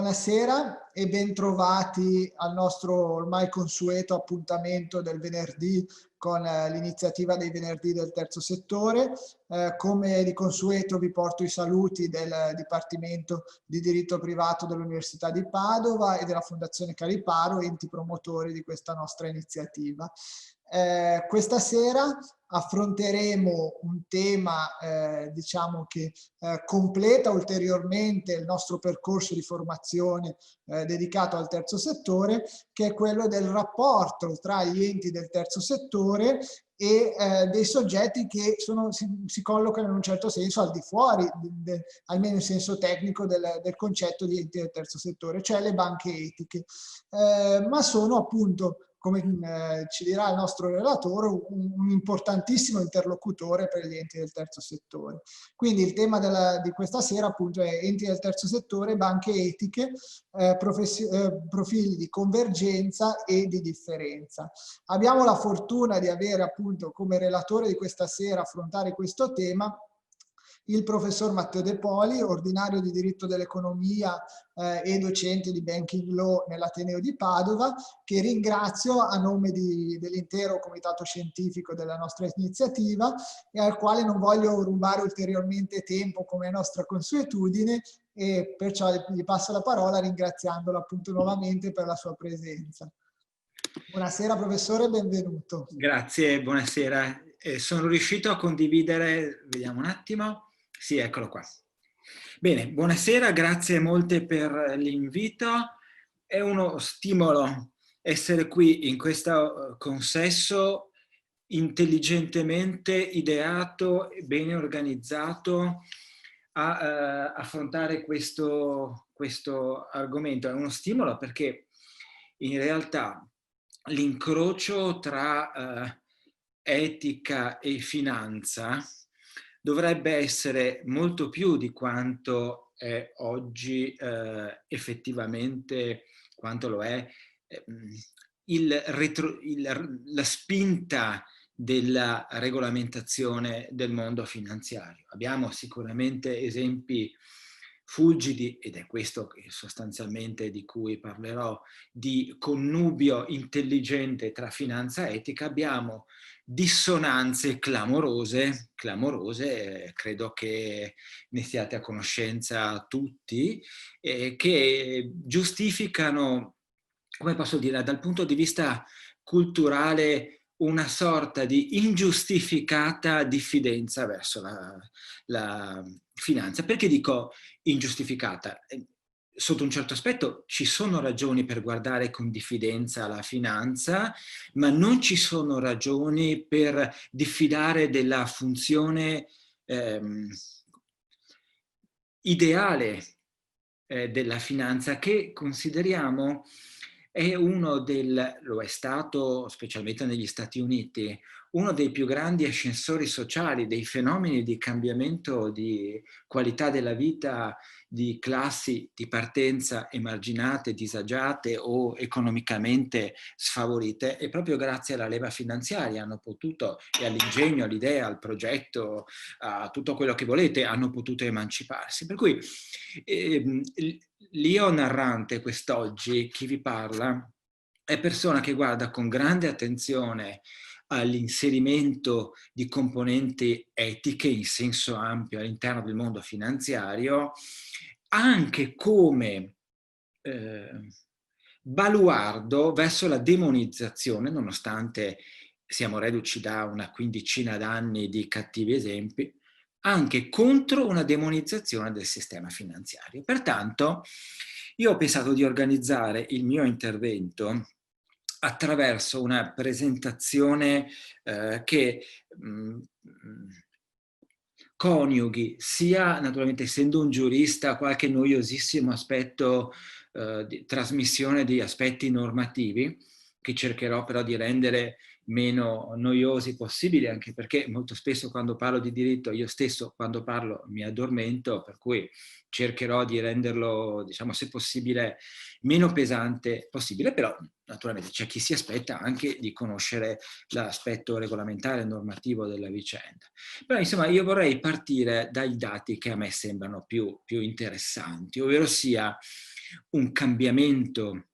Buonasera e bentrovati al nostro ormai consueto appuntamento del venerdì con l'iniziativa dei venerdì del terzo settore. Come di consueto vi porto i saluti del Dipartimento di Diritto Privato dell'Università di Padova e della Fondazione Cariparo, enti promotori di questa nostra iniziativa. Questa sera affronteremo un tema diciamo che completa ulteriormente il nostro percorso di formazione dedicato al terzo settore, che è quello del rapporto tra gli enti del terzo settore e dei soggetti che si collocano in un certo senso al di fuori, almeno in senso tecnico, del concetto di enti del terzo settore, cioè le banche etiche, ma sono appunto, come ci dirà il nostro relatore, un importantissimo interlocutore per gli enti del terzo settore. Quindi il tema di questa sera appunto è enti del terzo settore, banche etiche, profili di convergenza e di differenza. Abbiamo la fortuna di avere appunto come relatore di questa sera affrontare questo tema il professor Matteo De Poli, ordinario di diritto dell'economia e docente di Banking Law nell'Ateneo di Padova, che ringrazio a nome dell'intero comitato scientifico della nostra iniziativa e al quale non voglio rubare ulteriormente tempo come è nostra consuetudine, e perciò gli passo la parola ringraziandolo appunto nuovamente per la sua presenza. Buonasera professore, benvenuto. Grazie, buonasera. Sono riuscito a condividere, vediamo un attimo. Sì, eccolo qua. Bene, buonasera, grazie molte per l'invito. È uno stimolo essere qui in questo consesso intelligentemente ideato e bene organizzato a affrontare questo argomento. È uno stimolo perché in realtà l'incrocio tra etica e finanza dovrebbe essere molto più di quanto è oggi effettivamente, quanto lo è la spinta della regolamentazione del mondo finanziario. Abbiamo sicuramente esempi fulgidi, ed è questo che sostanzialmente di cui parlerò, di connubio intelligente tra finanza e etica. Abbiamo dissonanze clamorose, credo che ne siate a conoscenza tutti, che giustificano, come posso dire, dal punto di vista culturale una sorta di ingiustificata diffidenza verso la finanza. Perché dico ingiustificata? Sotto un certo aspetto ci sono ragioni per guardare con diffidenza la finanza, ma non ci sono ragioni per diffidare della funzione ideale della finanza, che consideriamo lo è stato specialmente negli Stati Uniti, uno dei più grandi ascensori sociali, dei fenomeni di cambiamento di qualità della vita di classi di partenza emarginate, disagiate o economicamente sfavorite, e proprio grazie alla leva finanziaria hanno potuto, e all'ingegno, all'idea, al progetto, a tutto quello che volete, hanno potuto emanciparsi. Per cui l'io narrante quest'oggi, chi vi parla, è persona che guarda con grande attenzione all'inserimento di componenti etiche in senso ampio all'interno del mondo finanziario, anche come baluardo verso la demonizzazione, nonostante siamo reduci da una quindicina d'anni di cattivi esempi, anche contro una demonizzazione del sistema finanziario. Pertanto, io ho pensato di organizzare il mio intervento attraverso una presentazione che coniughi sia, naturalmente, essendo un giurista, qualche noiosissimo aspetto di trasmissione di aspetti normativi, che cercherò però di rendere meno noiosi possibili, anche perché molto spesso quando parlo di diritto io stesso quando parlo mi addormento, per cui cercherò di renderlo, diciamo, se possibile meno pesante possibile, però naturalmente c'è chi si aspetta anche di conoscere l'aspetto regolamentare e normativo della vicenda. Però insomma io vorrei partire dai dati che a me sembrano più interessanti, ovvero sia un cambiamento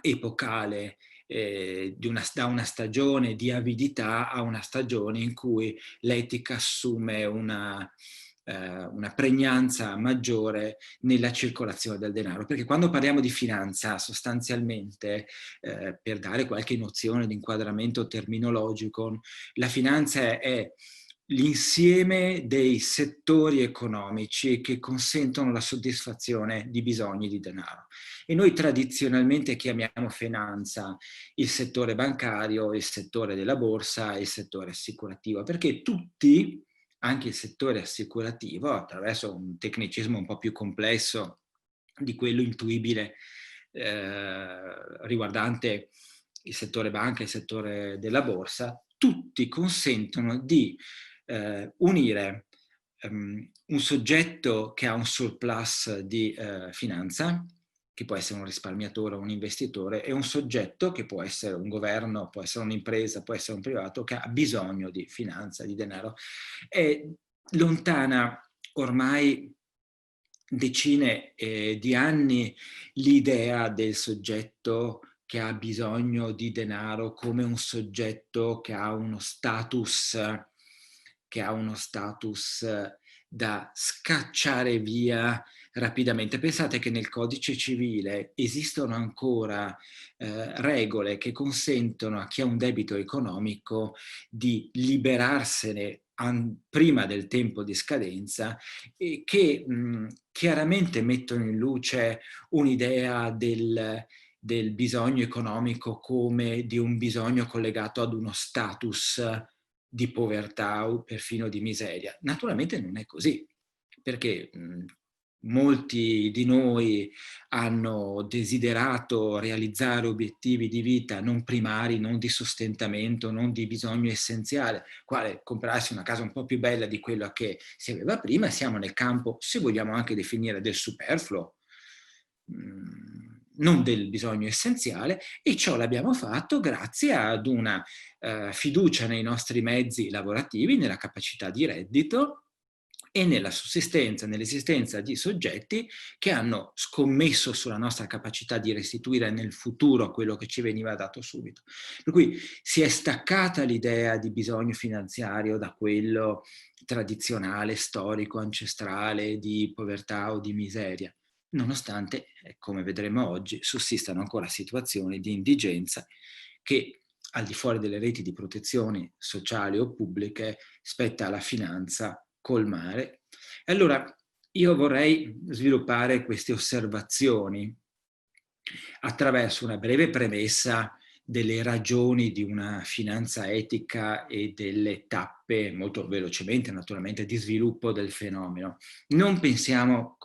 epocale da una stagione di avidità a una stagione in cui l'etica assume una pregnanza maggiore nella circolazione del denaro. Perché quando parliamo di finanza, sostanzialmente, per dare qualche nozione di inquadramento terminologico, la finanza è l'insieme dei settori economici che consentono la soddisfazione di bisogni di denaro. E noi tradizionalmente chiamiamo finanza il settore bancario, il settore della borsa e il settore assicurativo, perché tutti, anche il settore assicurativo, attraverso un tecnicismo un po' più complesso di quello intuibile riguardante il settore banca e il settore della borsa, tutti consentono di unire un soggetto che ha un surplus di finanza, che può essere un risparmiatore o un investitore, e un soggetto che può essere un governo, può essere un'impresa, può essere un privato, che ha bisogno di finanza, di denaro. È lontana ormai decine di anni l'idea del soggetto che ha bisogno di denaro come un soggetto che ha uno status da scacciare via rapidamente. Pensate che nel codice civile esistono ancora regole che consentono a chi ha un debito economico di liberarsene prima del tempo di scadenza, e che chiaramente mettono in luce un'idea del bisogno economico come di un bisogno collegato ad uno status di povertà o perfino di miseria. Naturalmente non è così, perché molti di noi hanno desiderato realizzare obiettivi di vita non primari, non di sostentamento, non di bisogno essenziale, quale comprarsi una casa un po' più bella di quella che si aveva prima. Siamo nel campo, se vogliamo anche definire, del superfluo, non del bisogno essenziale, e ciò l'abbiamo fatto grazie ad una fiducia nei nostri mezzi lavorativi, nella capacità di reddito e nella sussistenza, nell'esistenza di soggetti che hanno scommesso sulla nostra capacità di restituire nel futuro quello che ci veniva dato subito. Per cui si è staccata l'idea di bisogno finanziario da quello tradizionale, storico, ancestrale di povertà o di miseria, nonostante, come vedremo oggi, sussistano ancora situazioni di indigenza che, al di fuori delle reti di protezione sociali o pubbliche, spetta alla finanza colmare. E allora io vorrei sviluppare queste osservazioni attraverso una breve premessa delle ragioni di una finanza etica e delle tappe, molto velocemente naturalmente, di sviluppo del fenomeno. Non pensiamo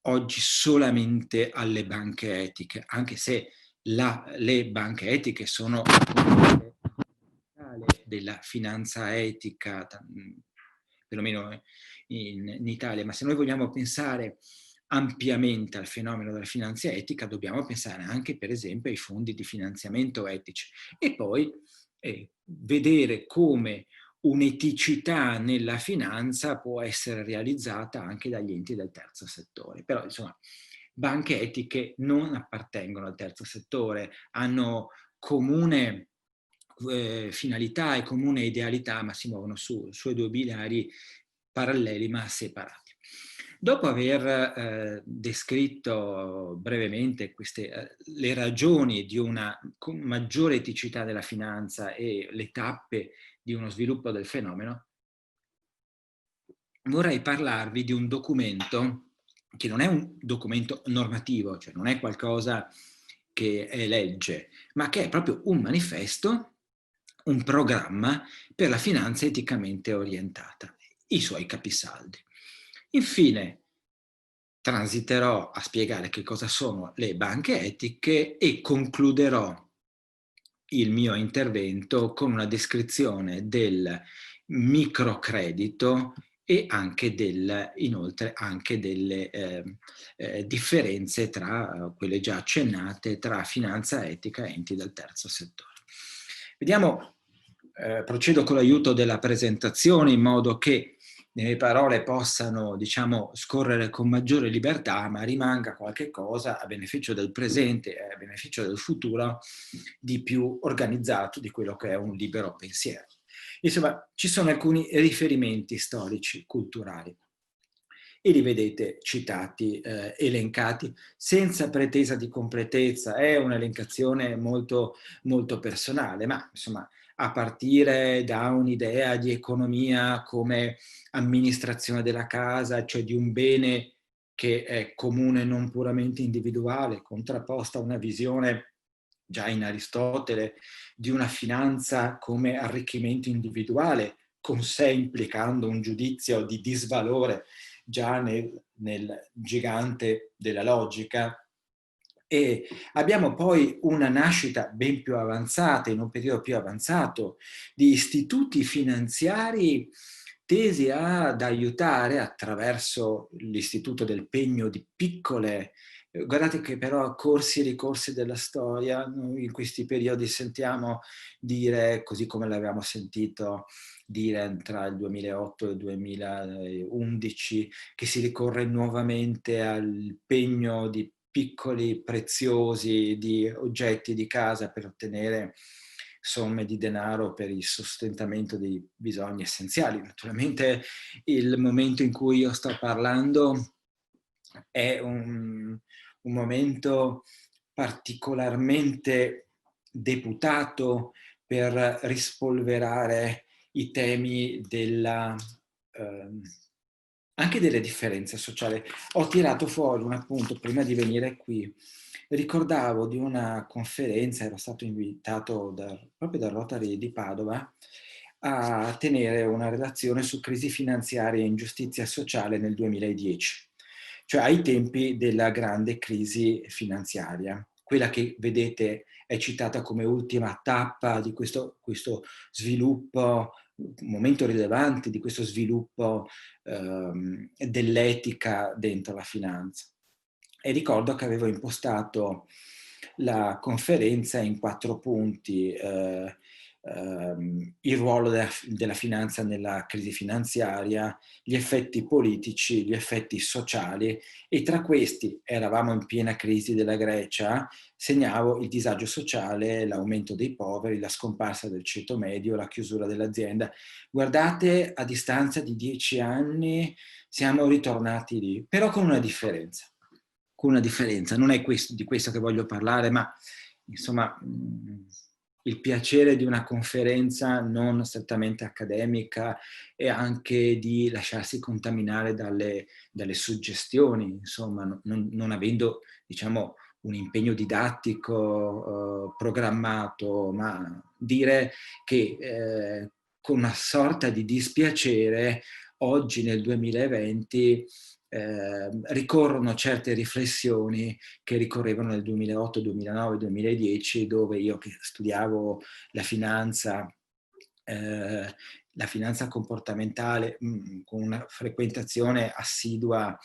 oggi solamente alle banche etiche, anche se le banche etiche sono della finanza etica, perlomeno in Italia, ma se noi vogliamo pensare ampiamente al fenomeno della finanza etica, dobbiamo pensare anche, per esempio, ai fondi di finanziamento etici, e poi vedere come un'eticità nella finanza può essere realizzata anche dagli enti del terzo settore. Però, insomma, banche etiche non appartengono al terzo settore, hanno comune finalità e comune idealità, ma si muovono sui due binari paralleli ma separati. Dopo aver descritto brevemente le ragioni di una maggiore eticità della finanza e le tappe di uno sviluppo del fenomeno, vorrei parlarvi di un documento che non è un documento normativo, cioè non è qualcosa che è legge, ma che è proprio un manifesto, un programma per la finanza eticamente orientata, i suoi capisaldi. Infine, transiterò a spiegare che cosa sono le banche etiche e concluderò il mio intervento con una descrizione del microcredito e anche inoltre anche delle differenze tra quelle già accennate tra finanza etica e enti del terzo settore. Vediamo, procedo con l'aiuto della presentazione in modo che le mie parole possano, diciamo, scorrere con maggiore libertà, ma rimanga qualche cosa a beneficio del presente e a beneficio del futuro di più organizzato di quello che è un libero pensiero. Insomma, ci sono alcuni riferimenti storici, culturali, e li vedete citati, elencati, senza pretesa di completezza. È un'elencazione molto, molto personale, ma insomma, a partire da un'idea di economia come amministrazione della casa, cioè di un bene che è comune, non puramente individuale, contrapposta a una visione già in Aristotele di una finanza come arricchimento individuale, con sé implicando un giudizio di disvalore già nel gigante della logica. E abbiamo poi una nascita ben più avanzata, in un periodo più avanzato, di istituti finanziari tesi ad aiutare attraverso l'istituto del pegno di piccole. Guardate che però corsi e ricorsi della storia, noi in questi periodi sentiamo dire, così come l'avevamo sentito dire tra il 2008 e il 2011, che si ricorre nuovamente al pegno di piccoli, preziosi, di oggetti di casa per ottenere somme di denaro per il sostentamento dei bisogni essenziali. Naturalmente il momento in cui io sto parlando è un momento particolarmente deputato per rispolverare i temi della, anche delle differenze sociali. Ho tirato fuori un appunto prima di venire qui. Ricordavo di una conferenza, ero stato invitato proprio dal Rotary di Padova a tenere una relazione su crisi finanziaria e ingiustizia sociale nel 2010, cioè ai tempi della grande crisi finanziaria, quella che vedete è citata come ultima tappa di questo sviluppo, un momento rilevante di questo sviluppo dell'etica dentro la finanza. E ricordo che avevo impostato la conferenza in 4 punti: il ruolo della finanza nella crisi finanziaria, gli effetti politici, gli effetti sociali, e tra questi, eravamo in piena crisi della Grecia, segnavo il disagio sociale, l'aumento dei poveri, la scomparsa del ceto medio, la chiusura dell'azienda. Guardate, a distanza di 10 anni siamo ritornati lì, però con una differenza. Con una differenza, non è di questo che voglio parlare, ma insomma il piacere di una conferenza non strettamente accademica e anche di lasciarsi contaminare dalle suggestioni, insomma, non avendo, diciamo, un impegno didattico programmato, ma dire che con una sorta di dispiacere oggi nel 2020 ricorrono certe riflessioni che ricorrevano nel 2008, 2009, 2010, dove io che studiavo la finanza comportamentale con una frequentazione assidua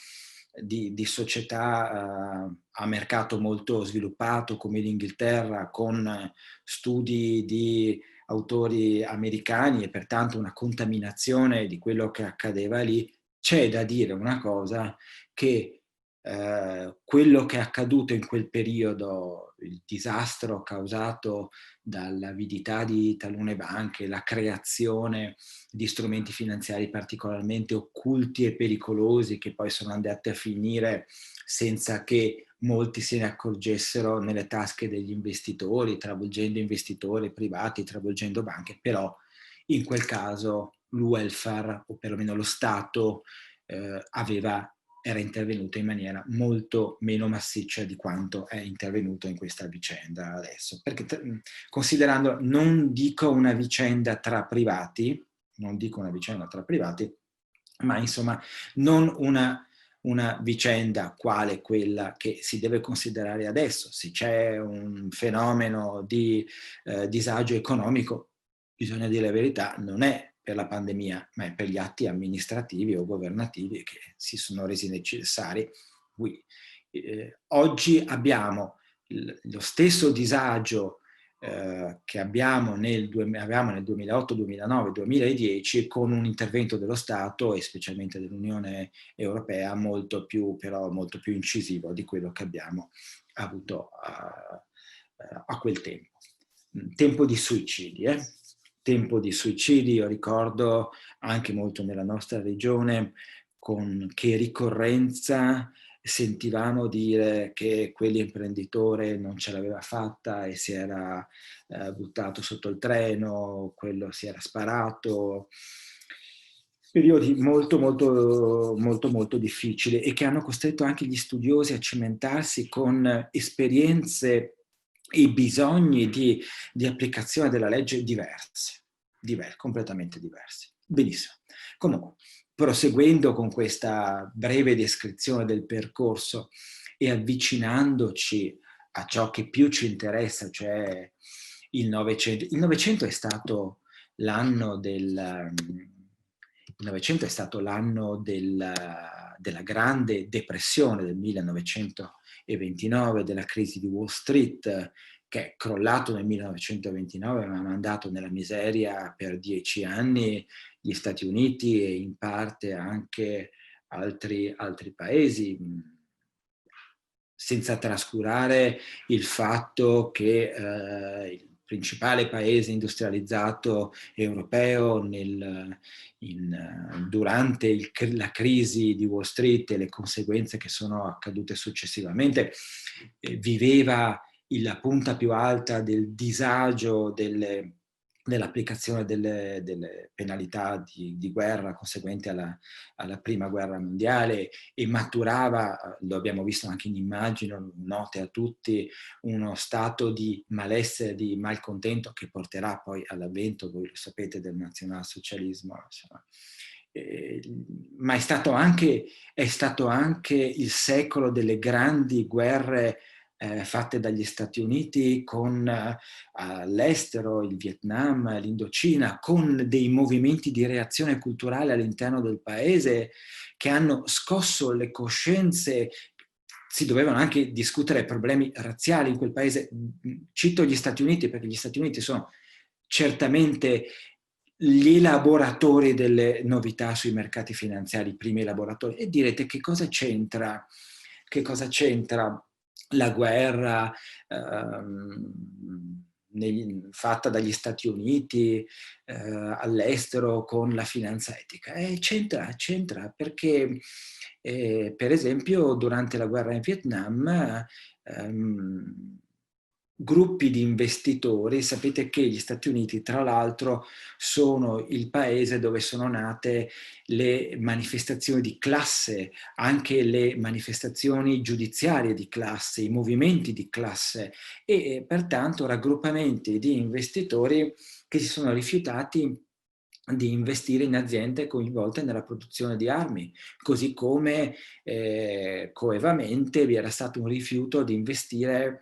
di società a mercato molto sviluppato come l'Inghilterra, con studi di autori americani e pertanto una contaminazione di quello che accadeva lì. C'è da dire una cosa, che quello che è accaduto in quel periodo, il disastro causato dall'avidità di talune banche, la creazione di strumenti finanziari particolarmente occulti e pericolosi che poi sono andati a finire senza che molti se ne accorgessero nelle tasche degli investitori, travolgendo investitori privati, travolgendo banche, però in quel caso il welfare, o perlomeno lo Stato, era intervenuto in maniera molto meno massiccia di quanto è intervenuto in questa vicenda adesso. Perché considerando, non dico una vicenda tra privati, ma insomma non una vicenda quale quella che si deve considerare adesso. Se c'è un fenomeno di disagio economico, bisogna dire la verità, non è per la pandemia, ma è per gli atti amministrativi o governativi che si sono resi necessari. Oggi abbiamo lo stesso disagio che avevamo nel 2008, 2009, 2010 con un intervento dello Stato e specialmente dell'Unione Europea molto più incisivo di quello che abbiamo avuto a quel tempo. Tempo di suicidi, tempo di suicidi, io ricordo anche molto nella nostra regione con che ricorrenza sentivamo dire che quell'imprenditore non ce l'aveva fatta e si era buttato sotto il treno, quello si era sparato. Periodi molto difficili e che hanno costretto anche gli studiosi a cimentarsi con esperienze e bisogni di applicazione della legge completamente diversi. Benissimo. Comunque, proseguendo con questa breve descrizione del percorso e avvicinandoci a ciò che più ci interessa, cioè il Novecento. Il Novecento è stato l'anno della grande depressione del 1929, della crisi di Wall Street, che è crollato nel 1929 ma ha mandato nella miseria per 10 anni gli Stati Uniti e in parte anche altri paesi, senza trascurare il fatto che il principale paese industrializzato europeo durante la crisi di Wall Street e le conseguenze che sono accadute successivamente viveva la punta più alta del disagio nell'applicazione delle penalità di guerra conseguenti alla prima guerra mondiale e maturava, lo abbiamo visto anche in immagini note a tutti, uno stato di malessere, di malcontento che porterà poi all'avvento, voi lo sapete, del nazionalsocialismo. Ma è stato anche il secolo delle grandi guerre fatte dagli Stati Uniti con all'estero, il Vietnam, l'Indocina, con dei movimenti di reazione culturale all'interno del paese che hanno scosso le coscienze. Si dovevano anche discutere problemi razziali in quel paese. Cito gli Stati Uniti perché gli Stati Uniti sono certamente gli elaboratori delle novità sui mercati finanziari, i primi elaboratori. E direte che cosa c'entra la guerra fatta dagli Stati Uniti all'estero con la finanza etica? C'entra perché per esempio durante la guerra in Vietnam gruppi di investitori, sapete che gli Stati Uniti tra l'altro sono il paese dove sono nate le manifestazioni di classe, anche le manifestazioni giudiziarie di classe, i movimenti di classe e pertanto raggruppamenti di investitori che si sono rifiutati di investire in aziende coinvolte nella produzione di armi, così come coevamente vi era stato un rifiuto di investire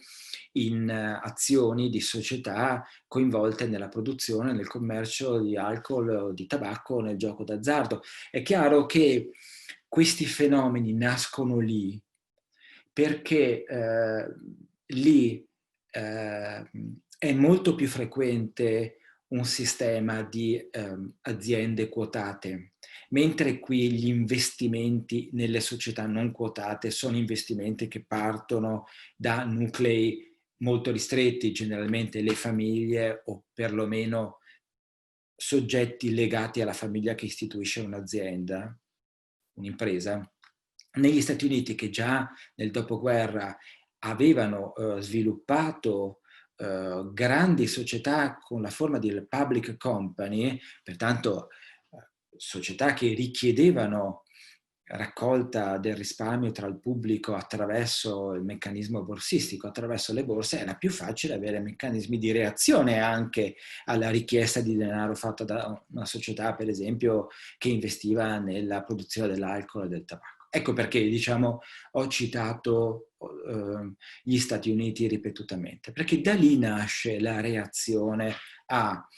in azioni di società coinvolte nella produzione, nel commercio di alcol o di tabacco, nel gioco d'azzardo. È chiaro che questi fenomeni nascono lì perché lì è molto più frequente un sistema di aziende quotate, mentre qui gli investimenti nelle società non quotate sono investimenti che partono da nuclei molto ristretti, generalmente le famiglie o perlomeno soggetti legati alla famiglia che istituisce un'azienda, un'impresa. Negli Stati Uniti, che già nel dopoguerra avevano sviluppato grandi società con la forma di public company, pertanto società che richiedevano raccolta del risparmio tra il pubblico attraverso il meccanismo borsistico, attraverso le borse, era più facile avere meccanismi di reazione anche alla richiesta di denaro fatta da una società, per esempio, che investiva nella produzione dell'alcol e del tabacco. Ecco perché, diciamo, ho citato gli Stati Uniti ripetutamente, perché da lì nasce la reazione a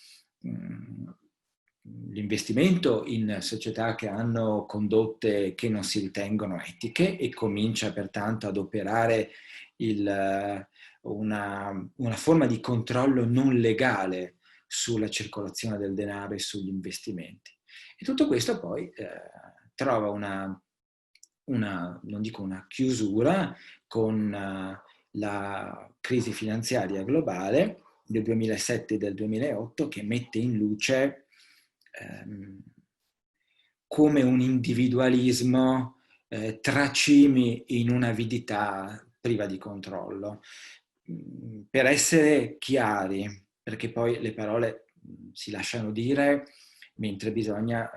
l'investimento in società che hanno condotte che non si ritengono etiche e comincia pertanto ad operare una forma di controllo non legale sulla circolazione del denaro e sugli investimenti. E tutto questo poi trova non dico una chiusura, con la crisi finanziaria globale del 2007 e del 2008, che mette in luce come un individualismo tracimi in un'avidità priva di controllo. Per essere chiari, perché poi le parole si lasciano dire, mentre bisogna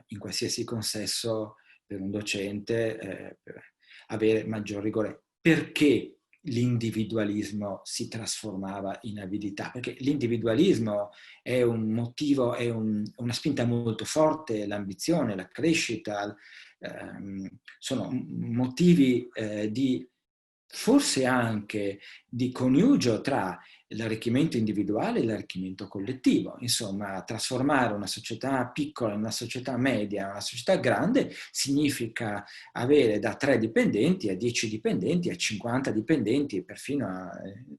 in qualsiasi consesso per un docente avere maggior rigore. Perché l'individualismo si trasformava in avidità? Perché l'individualismo è un motivo, è una spinta molto forte, l'ambizione, la crescita, sono motivi di forse anche di coniugio tra l'arricchimento individuale e l'arricchimento collettivo. Insomma, trasformare una società piccola in una società media, una società grande, significa avere da 3 dipendenti a 10 dipendenti, a 50 dipendenti, e perfino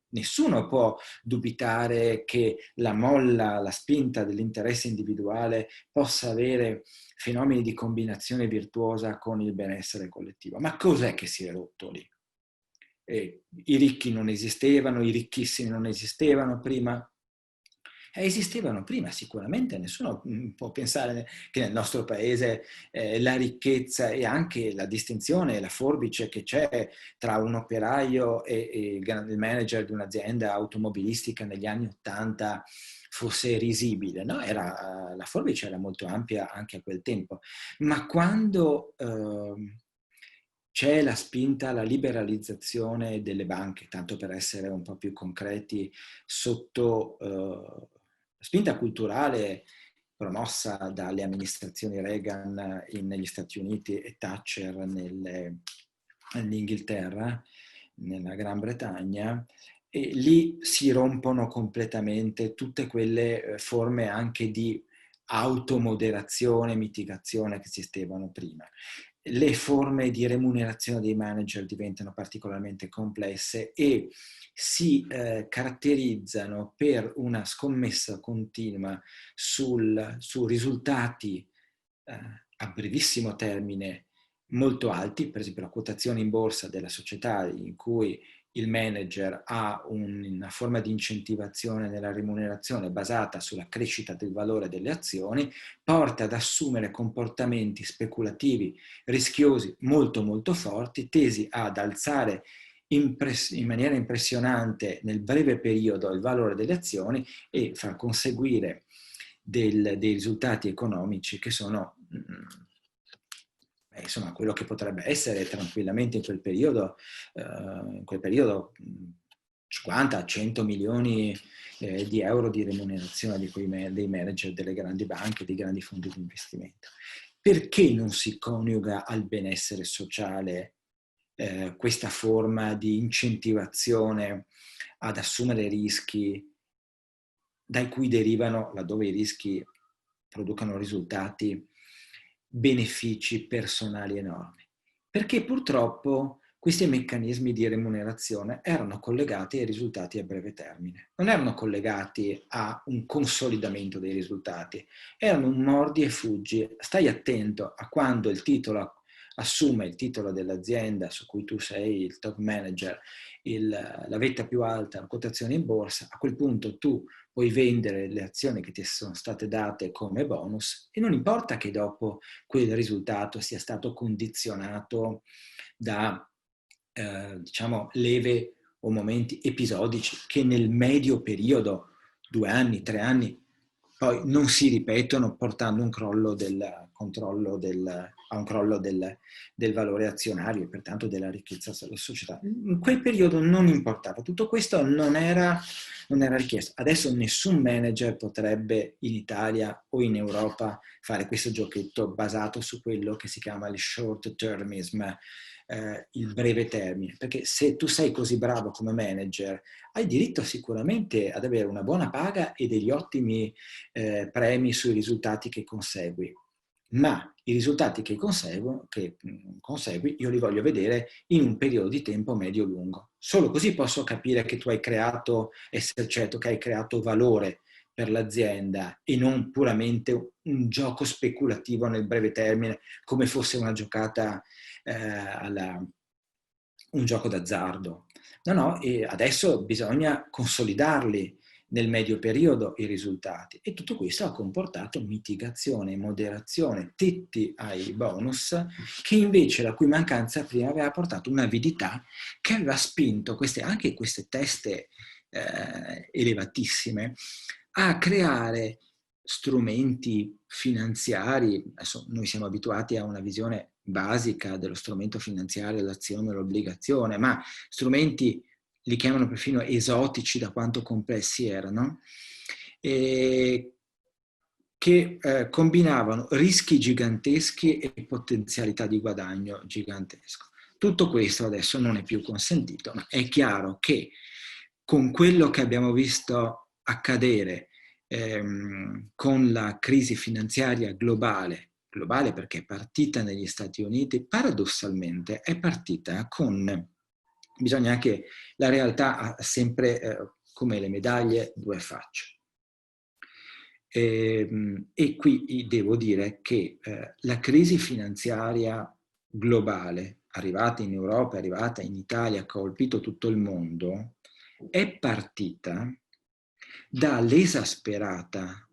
nessuno può dubitare che la molla, la spinta dell'interesse individuale possa avere fenomeni di combinazione virtuosa con il benessere collettivo. Ma cos'è che si è rotto lì? I ricchi non esistevano, i ricchissimi non esistevano prima. Esistevano prima sicuramente, nessuno può pensare che nel nostro paese la ricchezza e anche la distinzione, la forbice che c'è tra un operaio e il manager di un'azienda automobilistica negli anni '80 fosse risibile, no? La forbice era molto ampia anche a quel tempo, ma quando c'è la spinta alla liberalizzazione delle banche, tanto per essere un po' più concreti, sotto la spinta culturale promossa dalle amministrazioni Reagan negli Stati Uniti e Thatcher nell'Inghilterra, nella Gran Bretagna, e lì si rompono completamente tutte quelle forme anche di automoderazione, mitigazione che esistevano prima. Le forme di remunerazione dei manager diventano particolarmente complesse e si caratterizzano per una scommessa continua su risultati a brevissimo termine molto alti, per esempio la quotazione in borsa della società in cui il manager ha una forma di incentivazione nella remunerazione basata sulla crescita del valore delle azioni, porta ad assumere comportamenti speculativi rischiosi molto molto forti, tesi ad alzare in maniera impressionante nel breve periodo il valore delle azioni e far conseguire dei risultati economici che sono insomma quello che potrebbe essere tranquillamente in quel periodo 50-100 milioni di euro di remunerazione dei manager delle grandi banche, dei grandi fondi di investimento. Perché non si coniuga al benessere sociale questa forma di incentivazione ad assumere rischi da cui derivano, laddove i rischi producano risultati, benefici personali enormi? Perché purtroppo questi meccanismi di remunerazione erano collegati ai risultati a breve termine, non erano collegati a un consolidamento dei risultati, erano un mordi e fuggi. Stai attento a quando il titolo assume il titolo dell'azienda su cui tu sei il top manager, la vetta più alta, la quotazione in borsa, a quel punto tu puoi vendere le azioni che ti sono state date come bonus e non importa che dopo quel risultato sia stato condizionato da diciamo leve o momenti episodici che nel medio periodo, 2 anni, 3 anni, poi non si ripetono portando un crollo a un crollo del valore azionario e pertanto della ricchezza della società. In quel periodo non importava, tutto questo non era richiesto. Adesso nessun manager potrebbe in Italia o in Europa fare questo giochetto basato su quello che si chiama il short termism, il breve termine, perché se tu sei così bravo come manager, hai diritto sicuramente ad avere una buona paga e degli ottimi premi sui risultati che consegui. Ma i risultati che consegui io li voglio vedere in un periodo di tempo medio-lungo. Solo così posso capire che tu hai creato, essere certo che hai creato valore per l'azienda e non puramente un gioco speculativo nel breve termine, come fosse una giocata, un gioco d'azzardo. No, e adesso bisogna consolidarli nel medio periodo i risultati, e tutto questo ha comportato mitigazione, moderazione, tetti ai bonus, che invece la cui mancanza prima aveva portato un'avidità che aveva spinto anche queste teste elevatissime a creare strumenti finanziari. Adesso noi siamo abituati a una visione basica dello strumento finanziario, l'azione o l'obbligazione, ma strumenti li chiamano perfino esotici da quanto complessi erano, che combinavano rischi giganteschi e potenzialità di guadagno gigantesco. Tutto questo adesso non è più consentito, ma è chiaro che con quello che abbiamo visto accadere con la crisi finanziaria globale perché è partita negli Stati Uniti, paradossalmente è partita con, bisogna anche, la realtà ha sempre, come le medaglie, due facce. E qui devo dire che la crisi finanziaria globale, arrivata in Europa, arrivata in Italia, ha colpito tutto il mondo, è partita dall'esasperata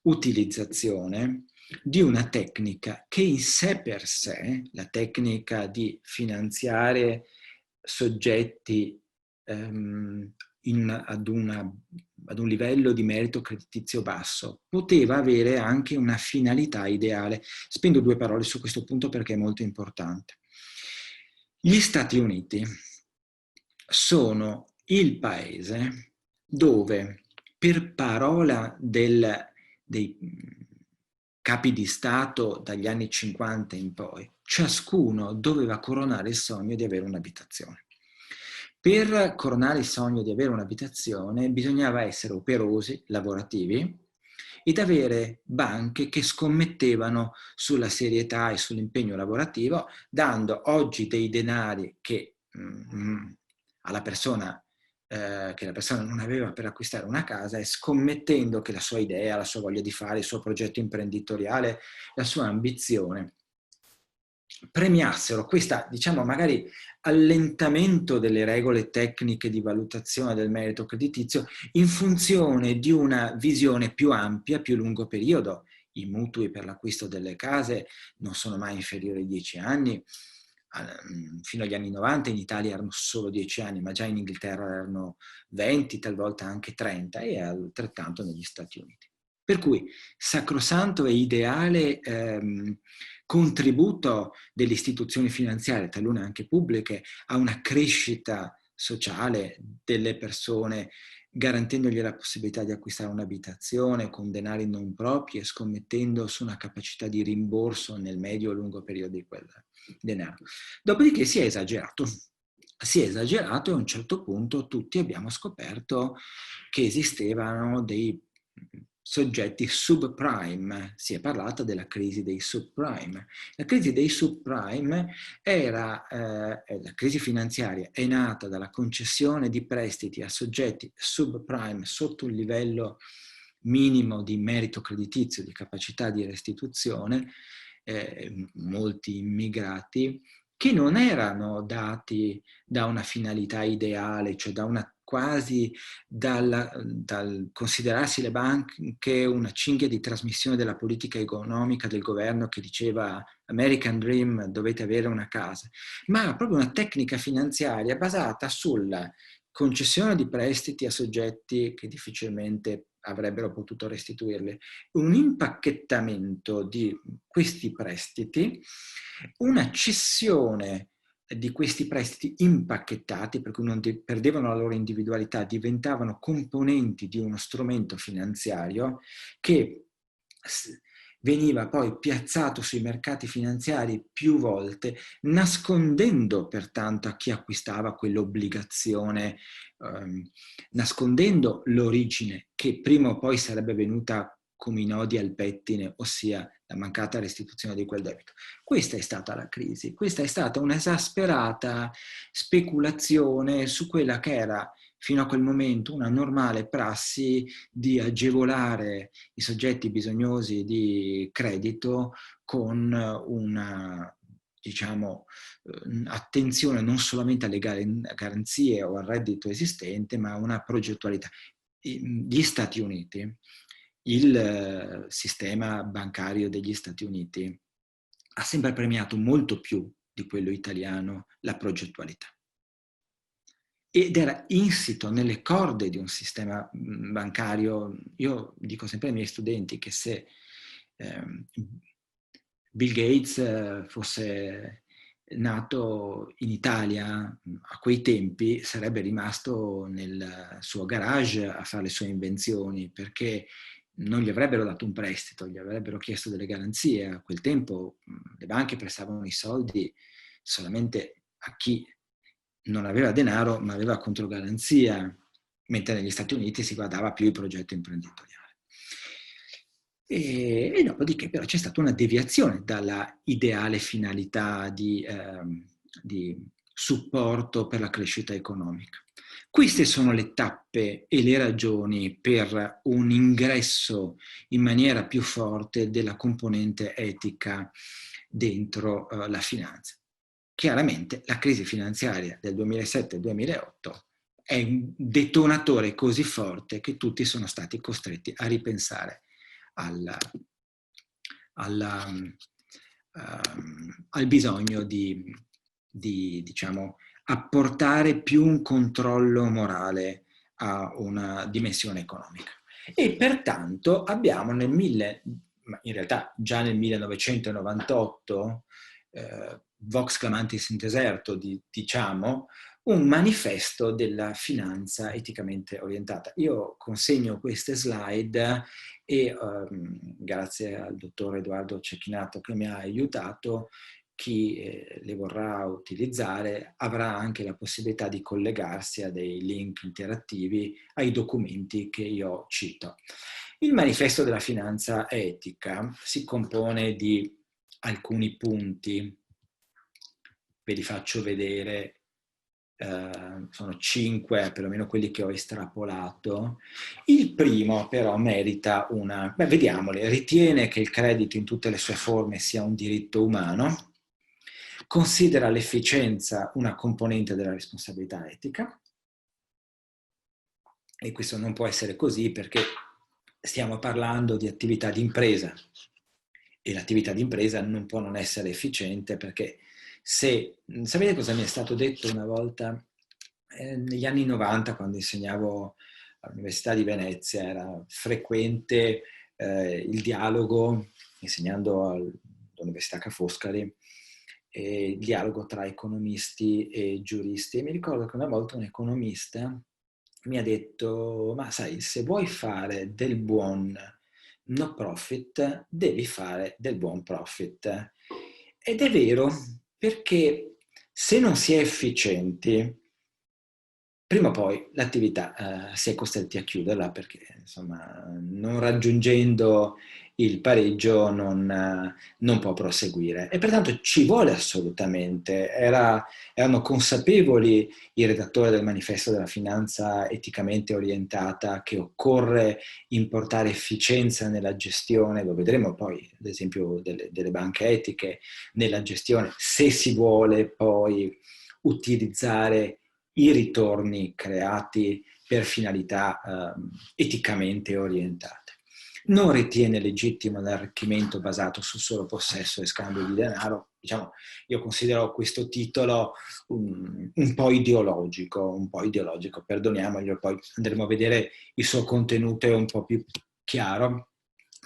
utilizzazione di una tecnica che in sé per sé, la tecnica di finanziare soggetti ad un livello di merito creditizio basso, poteva avere anche una finalità ideale. Spendo due parole su questo punto perché è molto importante. Gli Stati Uniti sono il paese dove, per parola dei capi di Stato dagli anni 50 in poi, ciascuno doveva coronare il sogno di avere un'abitazione. Per coronare il sogno di avere un'abitazione bisognava essere operosi, lavorativi, ed avere banche che scommettevano sulla serietà e sull'impegno lavorativo, dando oggi dei denari che alla persona che la persona non aveva per acquistare una casa, e scommettendo che la sua idea, la sua voglia di fare, il suo progetto imprenditoriale, la sua ambizione premiassero questa, diciamo, magari allentamento delle regole tecniche di valutazione del merito creditizio in funzione di una visione più ampia, più lungo periodo. I mutui per l'acquisto delle case non sono mai inferiori ai 10 anni, fino agli anni 90 in Italia erano solo 10 anni, ma già in Inghilterra erano 20, talvolta anche 30, e altrettanto negli Stati Uniti. Per cui sacrosanto e ideale contributo delle istituzioni finanziarie, talune anche pubbliche, a una crescita sociale delle persone, garantendogli la possibilità di acquistare un'abitazione con denari non propri e scommettendo su una capacità di rimborso nel medio o lungo periodo di quel denaro. Dopodiché si è esagerato e a un certo punto tutti abbiamo scoperto che esistevano dei soggetti subprime. Si è parlato della crisi dei subprime. La crisi dei subprime la crisi finanziaria è nata dalla concessione di prestiti a soggetti subprime sotto un livello minimo di merito creditizio, di capacità di restituzione, molti immigrati, che non erano dati da una finalità ideale, cioè da una quasi dal considerarsi le banche una cinghia di trasmissione della politica economica del governo che diceva American Dream, dovete avere una casa, ma proprio una tecnica finanziaria basata sulla concessione di prestiti a soggetti che difficilmente avrebbero potuto restituirli, un impacchettamento di questi prestiti, una cessione di questi prestiti impacchettati, per cui non perdevano la loro individualità, diventavano componenti di uno strumento finanziario che veniva poi piazzato sui mercati finanziari più volte, nascondendo pertanto a chi acquistava quell'obbligazione, nascondendo l'origine che prima o poi sarebbe venuta come i nodi al pettine, ossia la mancata restituzione di quel debito. Questa è stata la crisi, questa è stata un'esasperata speculazione su quella che era fino a quel momento una normale prassi di agevolare i soggetti bisognosi di credito con una, diciamo, attenzione non solamente alle garanzie o al reddito esistente, ma a una progettualità. Gli Stati Uniti, il sistema bancario degli Stati Uniti ha sempre premiato molto più di quello italiano la progettualità. Ed era insito nelle corde di un sistema bancario. Io dico sempre ai miei studenti che se Bill Gates fosse nato in Italia a quei tempi, sarebbe rimasto nel suo garage a fare le sue invenzioni, perché non gli avrebbero dato un prestito, gli avrebbero chiesto delle garanzie. A quel tempo le banche prestavano i soldi solamente a chi non aveva denaro ma aveva controgaranzia, mentre negli Stati Uniti si guardava più il progetto imprenditoriale. E dopodiché però c'è stata una deviazione dalla ideale finalità di supporto per la crescita economica. Queste sono le tappe e le ragioni per un ingresso in maniera più forte della componente etica dentro la finanza. Chiaramente la crisi finanziaria del 2007-2008 è un detonatore così forte che tutti sono stati costretti a ripensare al bisogno di diciamo, apportare più un controllo morale a una dimensione economica. E pertanto abbiamo in realtà già nel 1998, Vox clamantis in deserto, diciamo, un manifesto della finanza eticamente orientata. Io consegno queste slide e grazie al dottor Edoardo Cecchinato che mi ha aiutato, chi le vorrà utilizzare avrà anche la possibilità di collegarsi a dei link interattivi ai documenti che io cito. Il manifesto della finanza etica si compone di alcuni punti, ve li faccio vedere. Sono 5, perlomeno quelli che ho estrapolato. Il primo però merita una... vediamoli. Ritiene che il credito in tutte le sue forme sia un diritto umano, considera l'efficienza una componente della responsabilità etica, e questo non può essere così perché stiamo parlando di attività di impresa e l'attività di impresa non può non essere efficiente, perché sapete cosa mi è stato detto una volta? Negli anni 90, quando insegnavo all'Università di Venezia, era frequente il dialogo, insegnando all'Università Ca' Foscari, il dialogo tra economisti e giuristi. E mi ricordo che una volta un economista mi ha detto: ma sai, se vuoi fare del buon no profit, devi fare del buon profit. Ed è vero, perché se non si è efficienti, prima o poi l'attività si è costretti a chiuderla, perché insomma non raggiungendo il pareggio non può proseguire. E pertanto ci vuole assolutamente. Erano consapevoli i redattori del manifesto della finanza eticamente orientata che occorre importare efficienza nella gestione, lo vedremo poi ad esempio delle banche etiche, nella gestione, se si vuole poi utilizzare i ritorni creati per finalità eticamente orientate. Non ritiene legittimo l'arricchimento basato sul solo possesso e scambio di denaro. Diciamo, io considero questo titolo un po' ideologico, perdoniamoglielo, poi andremo a vedere il suo contenuto è un po' più chiaro,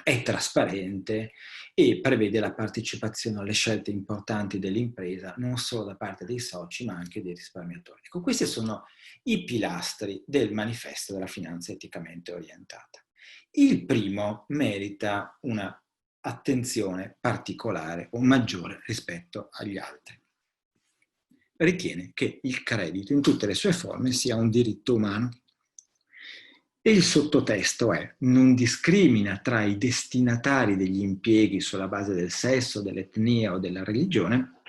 è trasparente e prevede la partecipazione alle scelte importanti dell'impresa non solo da parte dei soci ma anche dei risparmiatori. Ecco, questi sono i pilastri del manifesto della finanza eticamente orientata. Il primo merita una attenzione particolare o maggiore rispetto agli altri. Ritiene che il credito in tutte le sue forme sia un diritto umano. E il sottotesto è: non discrimina tra i destinatari degli impieghi sulla base del sesso, dell'etnia o della religione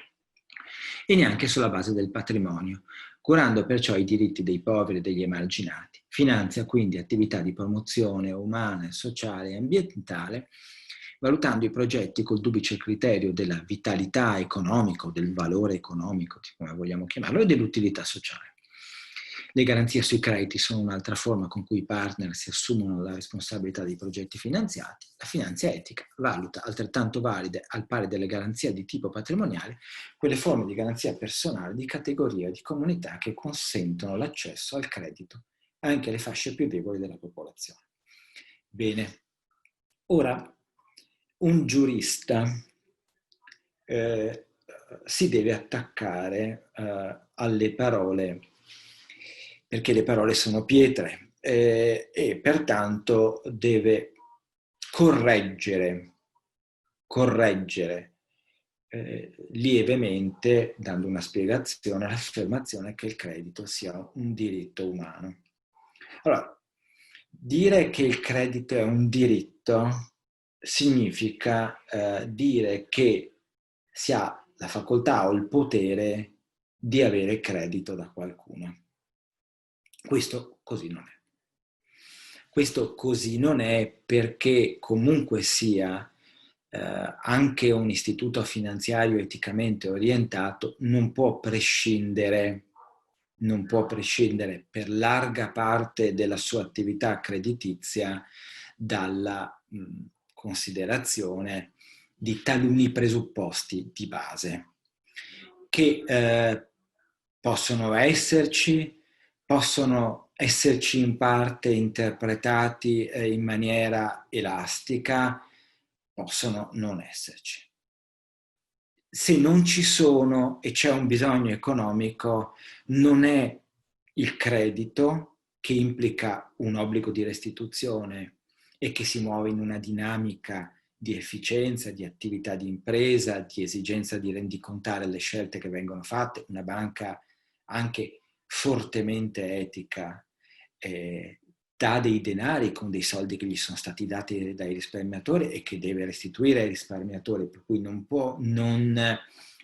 e neanche sulla base del patrimonio, curando perciò i diritti dei poveri e degli emarginati. Finanzia quindi attività di promozione umana, sociale e ambientale, valutando i progetti col duplice criterio della vitalità economica o del valore economico, come vogliamo chiamarlo, e dell'utilità sociale. Le garanzie sui crediti sono un'altra forma con cui i partner si assumono la responsabilità dei progetti finanziati. La finanza etica valuta, altrettanto valide al pari delle garanzie di tipo patrimoniale, quelle forme di garanzia personale, di categoria e di comunità che consentono l'accesso al credito anche alle fasce più deboli della popolazione. Bene, ora un giurista si deve attaccare alle parole, perché le parole sono pietre, e pertanto deve correggere lievemente, dando una spiegazione, l'affermazione che il credito sia un diritto umano. Allora, dire che il credito è un diritto significa dire che si ha la facoltà o il potere di avere credito da qualcuno. Questo così non è. Questo così non è perché comunque sia anche un istituto finanziario eticamente orientato non può prescindere per larga parte della sua attività creditizia dalla considerazione di taluni presupposti di base che possono esserci in parte interpretati in maniera elastica, possono non esserci. Se non ci sono e c'è un bisogno economico, non è il credito che implica un obbligo di restituzione e che si muove in una dinamica di efficienza, di attività di impresa, di esigenza di rendicontare le scelte che vengono fatte. Una banca anche fortemente etica dà dei denari con dei soldi che gli sono stati dati dai risparmiatori e che deve restituire ai risparmiatori, per cui non può non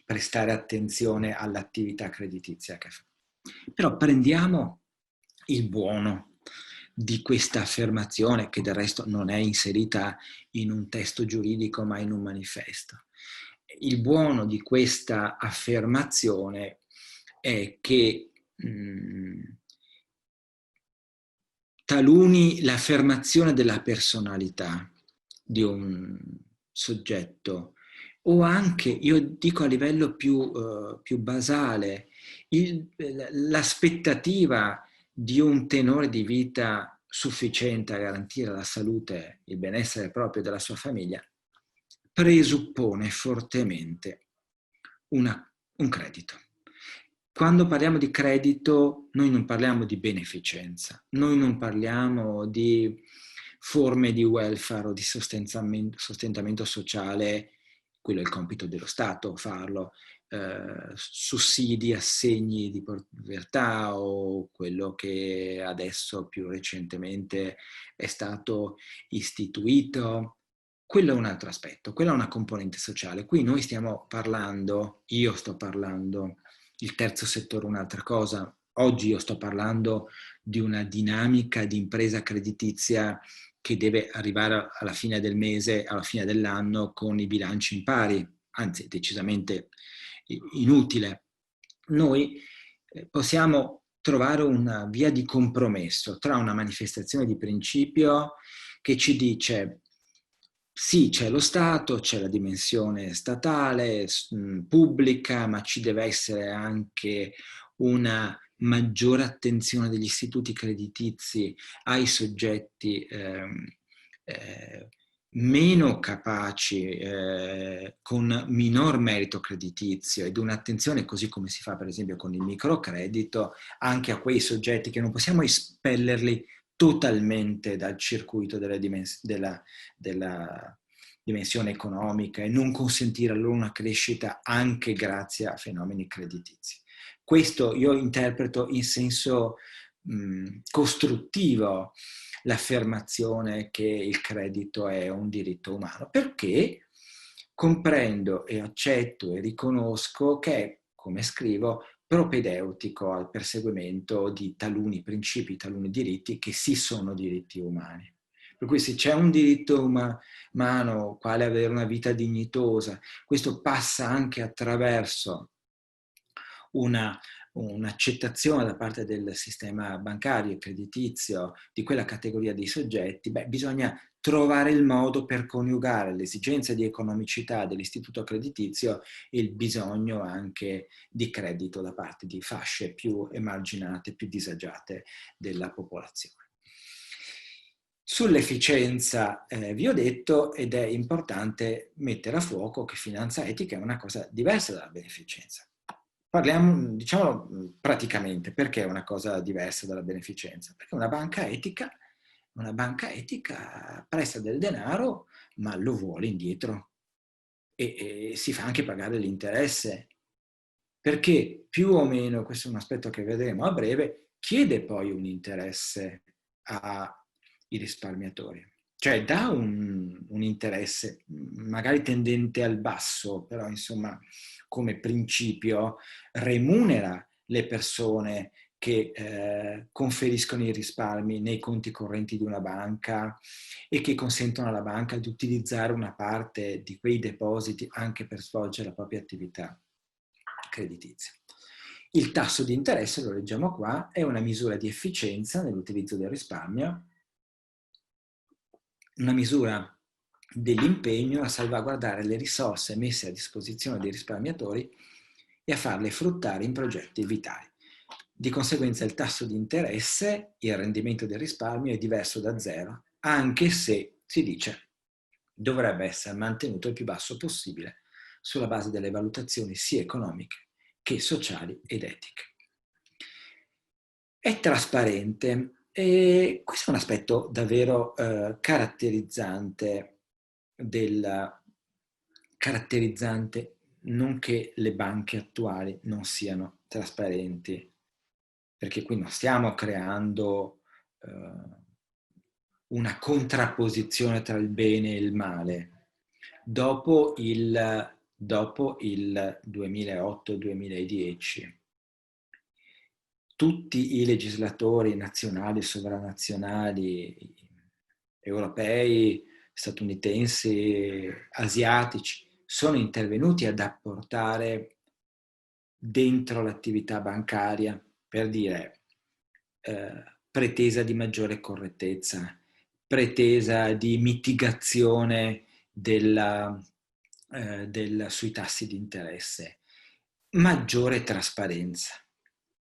prestare attenzione all'attività creditizia che fa. Però prendiamo il buono di questa affermazione, che del resto non è inserita in un testo giuridico ma in un manifesto. Il buono di questa affermazione è che taluni l'affermazione della personalità di un soggetto, o anche, io dico a livello più basale, l'aspettativa di un tenore di vita sufficiente a garantire la salute, il benessere proprio della sua famiglia, presuppone fortemente un credito. Quando parliamo di credito, noi non parliamo di beneficenza, noi non parliamo di forme di welfare o di sostentamento sociale, quello è il compito dello Stato farlo, sussidi, assegni di povertà o quello che adesso più recentemente è stato istituito. Quello è un altro aspetto, quella è una componente sociale. Qui noi stiamo parlando, io sto parlando, il terzo settore un'altra cosa. Oggi io sto parlando di una dinamica di impresa creditizia che deve arrivare alla fine del mese, alla fine dell'anno con i bilanci in pari, anzi decisamente inutile. Noi possiamo trovare una via di compromesso tra una manifestazione di principio che ci dice sì, c'è lo Stato, c'è la dimensione statale, pubblica, ma ci deve essere anche una maggiore attenzione degli istituti creditizi ai soggetti meno capaci, con minor merito creditizio, ed un'attenzione, così come si fa per esempio con il microcredito, anche a quei soggetti che non possiamo espellerli totalmente dal circuito della dimensione economica e non consentire loro una crescita anche grazie a fenomeni creditizi. Questo io interpreto in senso costruttivo l'affermazione che il credito è un diritto umano, perché comprendo e accetto e riconosco che è, come scrivo, propedeutico al perseguimento di taluni principi, taluni diritti che sì sono diritti umani. Per cui se c'è un diritto umano, quale avere una vita dignitosa, questo passa anche attraverso un'accettazione da parte del sistema bancario e creditizio di quella categoria di soggetti, bisogna trovare il modo per coniugare l'esigenza di economicità dell'istituto creditizio e il bisogno anche di credito da parte di fasce più emarginate, più disagiate della popolazione. Sull'efficienza vi ho detto, ed è importante mettere a fuoco che finanza etica è una cosa diversa dalla beneficenza. Parliamo, diciamo praticamente, perché è una cosa diversa dalla beneficenza? Perché una banca etica presta del denaro, ma lo vuole indietro e si fa anche pagare l'interesse, perché più o meno, questo è un aspetto che vedremo a breve, chiede poi un interesse ai risparmiatori. Cioè dà un interesse magari tendente al basso, però insomma come principio remunera le persone che conferiscono i risparmi nei conti correnti di una banca e che consentono alla banca di utilizzare una parte di quei depositi anche per svolgere la propria attività creditizia. Il tasso di interesse, lo leggiamo qua, è una misura di efficienza nell'utilizzo del risparmio, una misura dell'impegno a salvaguardare le risorse messe a disposizione dei risparmiatori e a farle fruttare in progetti vitali. Di conseguenza il tasso di interesse, il rendimento del risparmio è diverso da zero, anche se si dice dovrebbe essere mantenuto il più basso possibile sulla base delle valutazioni sia economiche che sociali ed etiche. È trasparente e questo è un aspetto davvero caratterizzante non che le banche attuali non siano trasparenti, perché qui non stiamo creando una contrapposizione tra il bene e il male. Dopo il 2008-2010, tutti i legislatori nazionali, sovranazionali, europei, statunitensi, asiatici, sono intervenuti ad apportare dentro l'attività bancaria, per dire, pretesa di maggiore correttezza, pretesa di mitigazione sui tassi di interesse, maggiore trasparenza.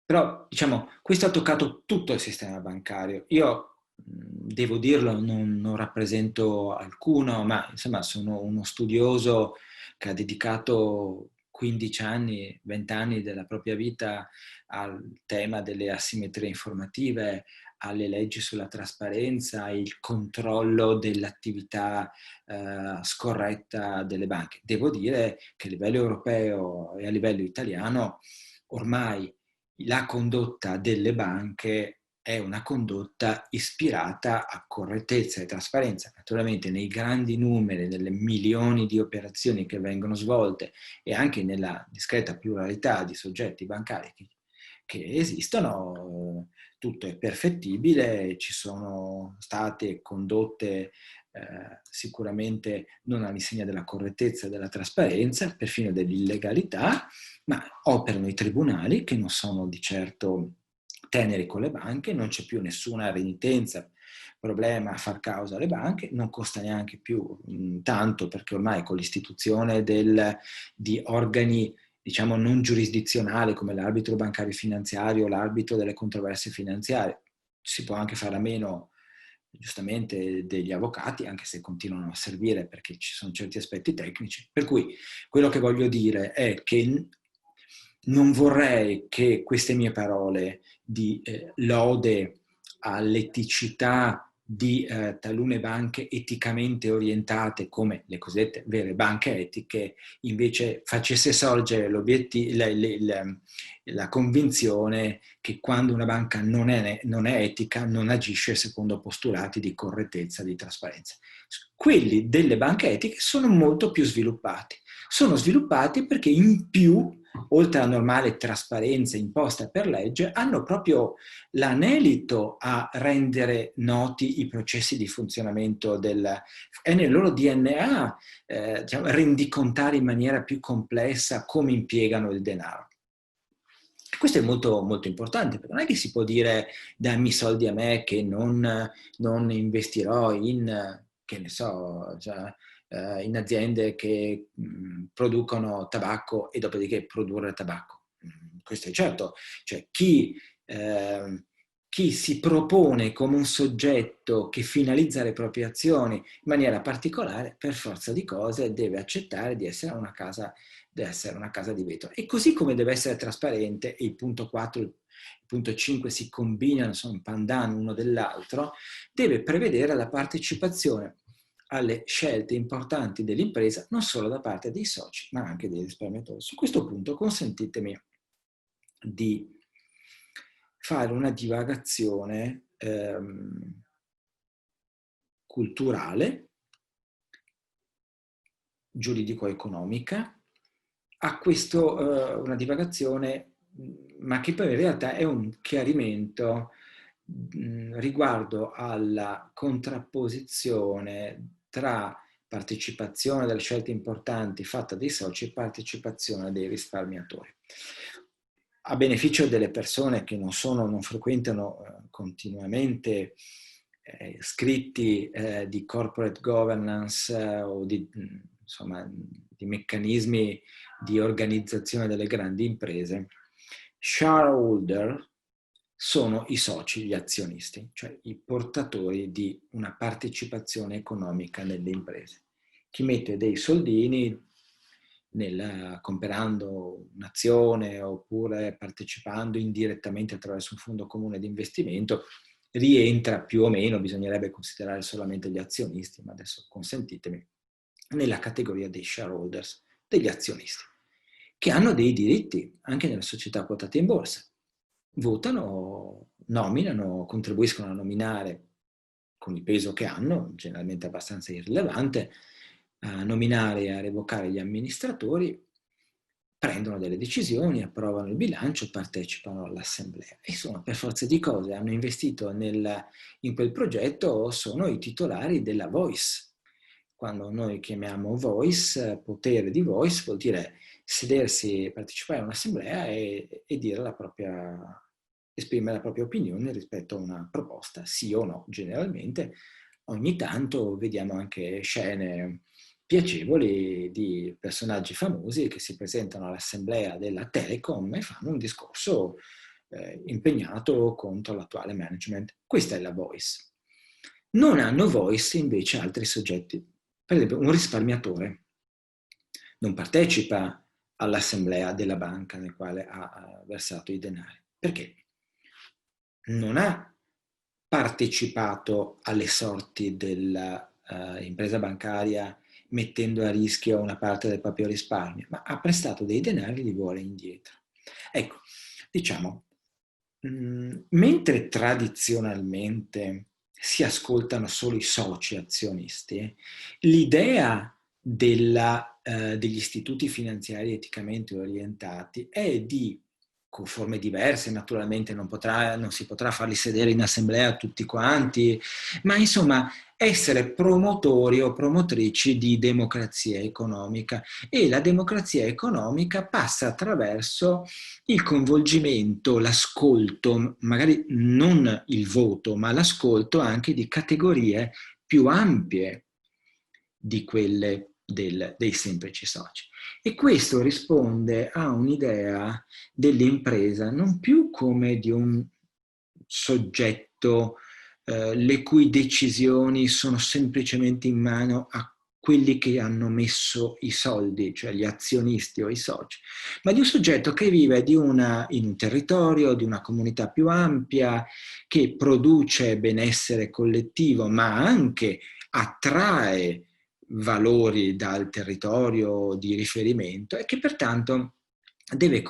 Però, diciamo, questo ha toccato tutto il sistema bancario. Io, devo dirlo, non rappresento alcuno, ma insomma sono uno studioso che ha dedicato 15 anni, 20 anni della propria vita al tema delle asimmetrie informative, alle leggi sulla trasparenza, il controllo dell'attività scorretta delle banche. Devo dire che a livello europeo e a livello italiano ormai la condotta delle banche è una condotta ispirata a correttezza e trasparenza. Naturalmente nei grandi numeri, nelle milioni di operazioni che vengono svolte e anche nella discreta pluralità di soggetti bancari che esistono, tutto è perfettibile, ci sono state condotte sicuramente non all'insegna della correttezza e della trasparenza, perfino dell'illegalità, ma operano i tribunali che non sono di certo teneri con le banche, non c'è più nessuna renitenza, problema a far causa alle banche, non costa neanche più tanto perché ormai con l'istituzione di organi diciamo non giurisdizionali come l'arbitro bancario finanziario o l'arbitro delle controversie finanziarie, si può anche fare a meno giustamente degli avvocati, anche se continuano a servire perché ci sono certi aspetti tecnici. Per cui quello che voglio dire è che non vorrei che queste mie parole di lode all'eticità di talune banche eticamente orientate, come le cosiddette vere banche etiche, invece facesse sorgere la convinzione che quando una banca non è etica, non agisce secondo postulati di correttezza, di trasparenza. Quelli delle banche etiche sono molto più sviluppati. Sono sviluppati perché in più, oltre alla normale trasparenza imposta per legge, hanno proprio l'anelito a rendere noti i processi di funzionamento è nel loro DNA, diciamo, rendicontare in maniera più complessa come impiegano il denaro. Questo è molto, molto importante, perché non è che si può dire dammi soldi a me che non investirò in, che ne so, cioè, in aziende che producono tabacco e dopodiché produrre tabacco. Questo è certo. Cioè chi si propone come un soggetto che finalizza le proprie azioni in maniera particolare, per forza di cose deve accettare di essere una casa di vetro. E così come deve essere trasparente, e il punto 4 e il punto 5 si combinano, sono un pandan uno dell'altro, deve prevedere la partecipazione alle scelte importanti dell'impresa non solo da parte dei soci, ma anche dei risparmiatori. Su questo punto consentitemi di fare una divagazione culturale, giuridico-economica, a questo una divagazione, ma che poi in realtà è un chiarimento riguardo alla contrapposizione tra partecipazione delle scelte importanti fatte dai soci e partecipazione dei risparmiatori. A beneficio delle persone che non frequentano continuamente scritti di corporate governance o di meccanismi di organizzazione delle grandi imprese, shareholder sono i soci, gli azionisti, cioè i portatori di una partecipazione economica nelle imprese. Chi mette dei soldini comprando un'azione oppure partecipando indirettamente attraverso un fondo comune di investimento rientra più o meno, bisognerebbe considerare solamente gli azionisti, ma adesso consentitemi, nella categoria dei shareholders, degli azionisti, che hanno dei diritti anche nelle società quotate in borsa. Votano, nominano, contribuiscono a nominare con il peso che hanno, generalmente abbastanza irrilevante, a nominare e a revocare gli amministratori, prendono delle decisioni, approvano il bilancio, partecipano all'assemblea e sono per forza di cose, hanno investito in quel progetto, sono i titolari della voice. Quando noi chiamiamo voice, potere di voice, vuol dire sedersi, partecipare a un'assemblea e dire esprimere la propria opinione rispetto a una proposta, sì o no, generalmente. Ogni tanto vediamo anche scene piacevoli di personaggi famosi che si presentano all'assemblea della Telecom e fanno un discorso impegnato contro l'attuale management. Questa è la voice. Non hanno voice invece altri soggetti. Per esempio, un risparmiatore non partecipa all'assemblea della banca nel quale ha versato i denari. Perché? Non ha partecipato alle sorti dell'impresa bancaria mettendo a rischio una parte del proprio risparmio, ma ha prestato dei denari e li vuole indietro. Ecco, diciamo, mentre tradizionalmente si ascoltano solo i soci azionisti, l'idea degli istituti finanziari eticamente orientati è di, con forme diverse, naturalmente non si potrà farli sedere in assemblea tutti quanti, ma insomma essere promotori o promotrici di democrazia economica, e la democrazia economica passa attraverso il coinvolgimento, l'ascolto, magari non il voto, ma l'ascolto anche di categorie più ampie di quelle dei semplici soci. E questo risponde a un'idea dell'impresa non più come di un soggetto le cui decisioni sono semplicemente in mano a quelli che hanno messo i soldi, cioè gli azionisti o i soci, ma di un soggetto che vive in un territorio, di una comunità più ampia, che produce benessere collettivo, ma anche attrae valori dal territorio di riferimento e che pertanto deve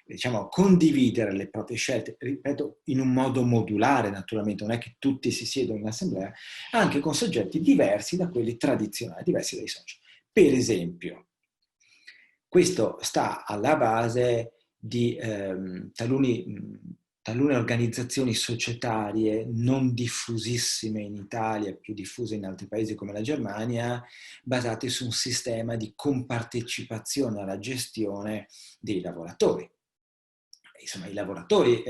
diciamo, condividere le proprie scelte, ripeto, in un modo modulare naturalmente, non è che tutti si siedono in assemblea, anche con soggetti diversi da quelli tradizionali, diversi dai soci. Per esempio, questo sta alla base di talune organizzazioni societarie non diffusissime in Italia, più diffuse in altri paesi come la Germania, basate su un sistema di compartecipazione alla gestione dei lavoratori. Insomma, i lavoratori,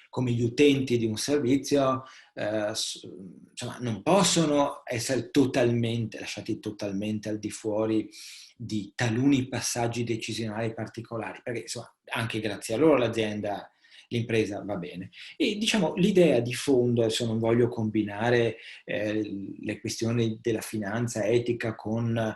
come gli utenti di un servizio, insomma, non possono essere lasciati totalmente al di fuori di taluni passaggi decisionali particolari, perché insomma, anche grazie a loro l'impresa va bene. E diciamo l'idea di fondo, adesso non voglio combinare le questioni della finanza etica con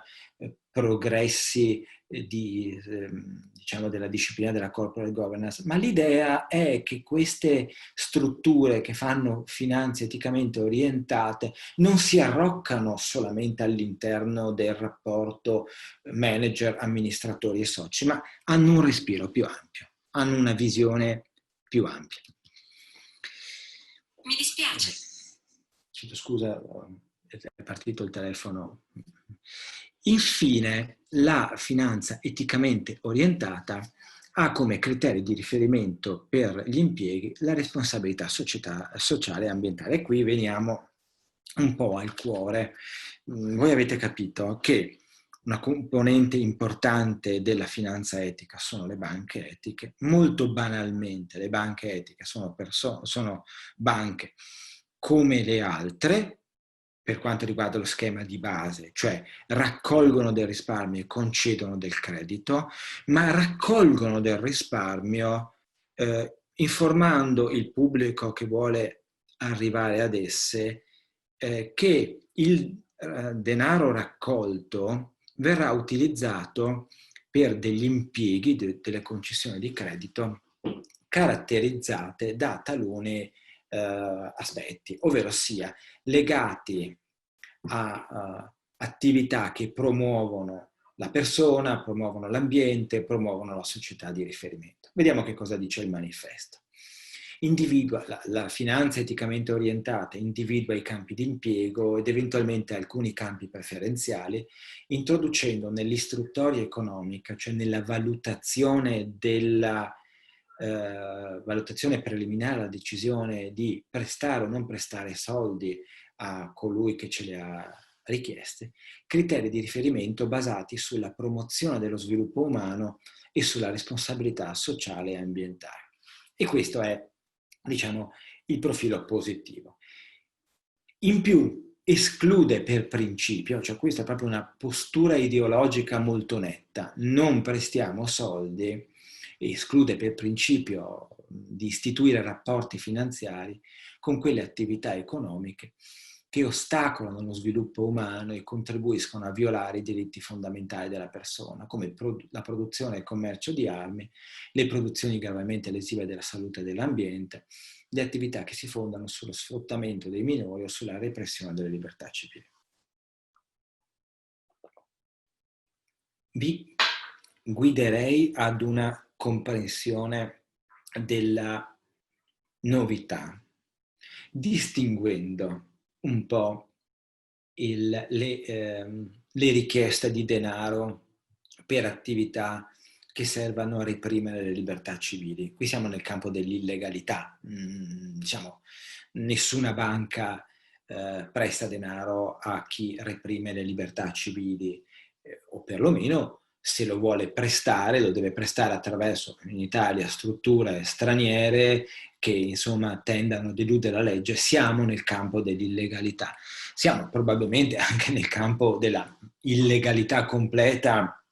progressi diciamo della disciplina della corporate governance, ma l'idea è che queste strutture che fanno finanze eticamente orientate non si arroccano solamente all'interno del rapporto manager, amministratori e soci, ma hanno un respiro più ampio, hanno una visione più ampia. Mi dispiace. Scusa, è partito il telefono. Infine, la finanza eticamente orientata ha come criterio di riferimento per gli impieghi la responsabilità sociale e ambientale. E qui veniamo un po' al cuore. Voi avete capito che una componente importante della finanza etica sono le banche etiche. Molto banalmente, le banche etiche sono banche come le altre, per quanto riguarda lo schema di base, cioè raccolgono del risparmio e concedono del credito, ma raccolgono del risparmio informando il pubblico che vuole arrivare ad esse che il denaro raccolto verrà utilizzato per degli impieghi, delle concessioni di credito caratterizzate da taluni aspetti, ovvero sia legati a attività che promuovono la persona, promuovono l'ambiente, promuovono la società di riferimento. Vediamo che cosa dice il manifesto. La finanza eticamente orientata individua i campi di impiego ed eventualmente alcuni campi preferenziali, introducendo nell'istruttoria economica, cioè nella valutazione valutazione preliminare alla decisione di prestare o non prestare soldi a colui che ce le ha richieste, criteri di riferimento basati sulla promozione dello sviluppo umano e sulla responsabilità sociale e ambientale. E questo è, diciamo, il profilo positivo. In più, esclude per principio, cioè questa è proprio una postura ideologica molto netta, non prestiamo soldi, esclude per principio di istituire rapporti finanziari con quelle attività economiche che ostacolano lo sviluppo umano e contribuiscono a violare i diritti fondamentali della persona, come la produzione e il commercio di armi, le produzioni gravemente lesive della salute e dell'ambiente, le attività che si fondano sullo sfruttamento dei minori o sulla repressione delle libertà civili. Vi guiderei ad una comprensione della novità, distinguendo un po' le richieste di denaro per attività che servano a reprimere le libertà civili. Qui siamo nel campo dell'illegalità. Diciamo, nessuna banca presta denaro a chi reprime le libertà civili, o perlomeno se lo vuole prestare, lo deve prestare attraverso, in Italia, strutture straniere che insomma tendano a deludere la legge. Siamo nel campo dell'illegalità. Siamo probabilmente anche nel campo della illegalità completa,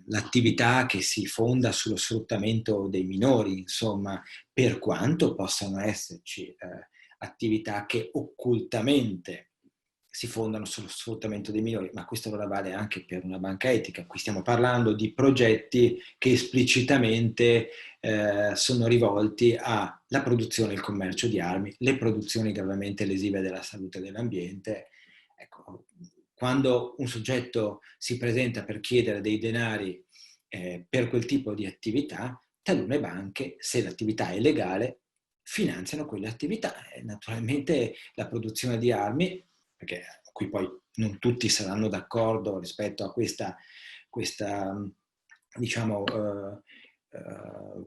l'attività che si fonda sullo sfruttamento dei minori, insomma, per quanto possano esserci attività che occultamente si fondano sullo sfruttamento dei minori, ma questo allora vale anche per una banca etica. Qui stiamo parlando di progetti che esplicitamente sono rivolti alla produzione e il commercio di armi, le produzioni gravemente lesive della salute e dell'ambiente. Ecco, quando un soggetto si presenta per chiedere dei denari per quel tipo di attività, talune banche, se l'attività è legale, finanziano quelle attività. E naturalmente la produzione di armi, perché qui poi non tutti saranno d'accordo rispetto a questa diciamo,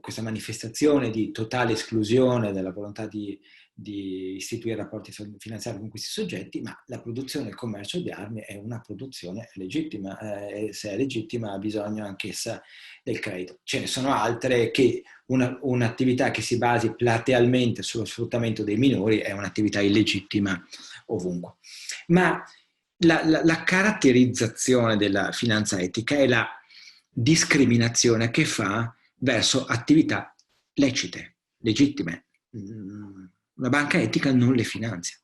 questa manifestazione di totale esclusione della volontà di istituire rapporti finanziari con questi soggetti, ma la produzione e il commercio di armi è una produzione legittima, e se è legittima ha bisogno anch'essa del credito. Ce ne sono altre che un'attività che si basi platealmente sullo sfruttamento dei minori è un'attività illegittima ovunque. Ma la caratterizzazione della finanza etica è la discriminazione che fa verso attività lecite, legittime. Una banca etica non le finanzia,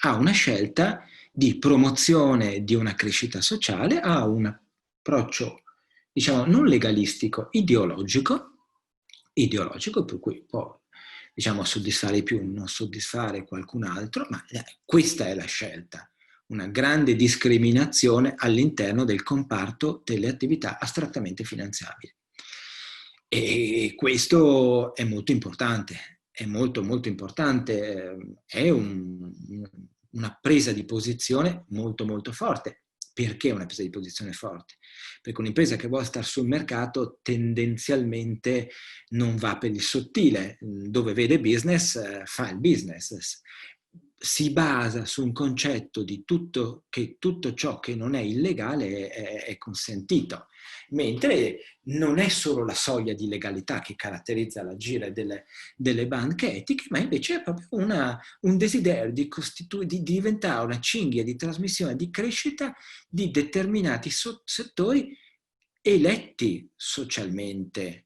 ha una scelta di promozione di una crescita sociale, ha un approccio, diciamo, non legalistico, ideologico, per cui può, diciamo, soddisfare più, non soddisfare qualcun altro, ma questa è la scelta. Una grande discriminazione all'interno del comparto delle attività astrattamente finanziabili. E questo è molto importante, è molto molto importante, è una presa di posizione molto molto forte. Perché una presa di posizione forte? Perché un'impresa che vuole stare sul mercato tendenzialmente non va per il sottile, dove vede business fa il business, si basa su un concetto di che tutto ciò che non è illegale è consentito, mentre non è solo la soglia di legalità che caratterizza l'agire delle banche etiche, ma invece è proprio un desiderio di diventare una cinghia di trasmissione, di crescita di determinati settori eletti socialmente,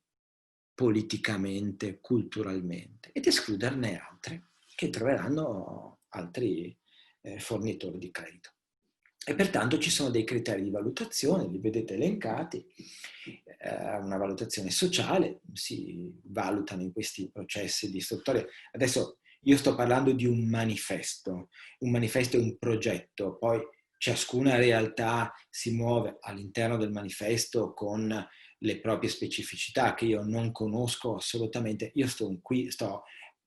politicamente, culturalmente, ed escluderne altri che troveranno altri fornitori di credito. E pertanto ci sono dei criteri di valutazione, li vedete elencati, una valutazione sociale, si valutano in questi processi di istruttoria. Adesso io sto parlando di un manifesto è un progetto, poi ciascuna realtà si muove all'interno del manifesto con le proprie specificità che io non conosco assolutamente. Io sto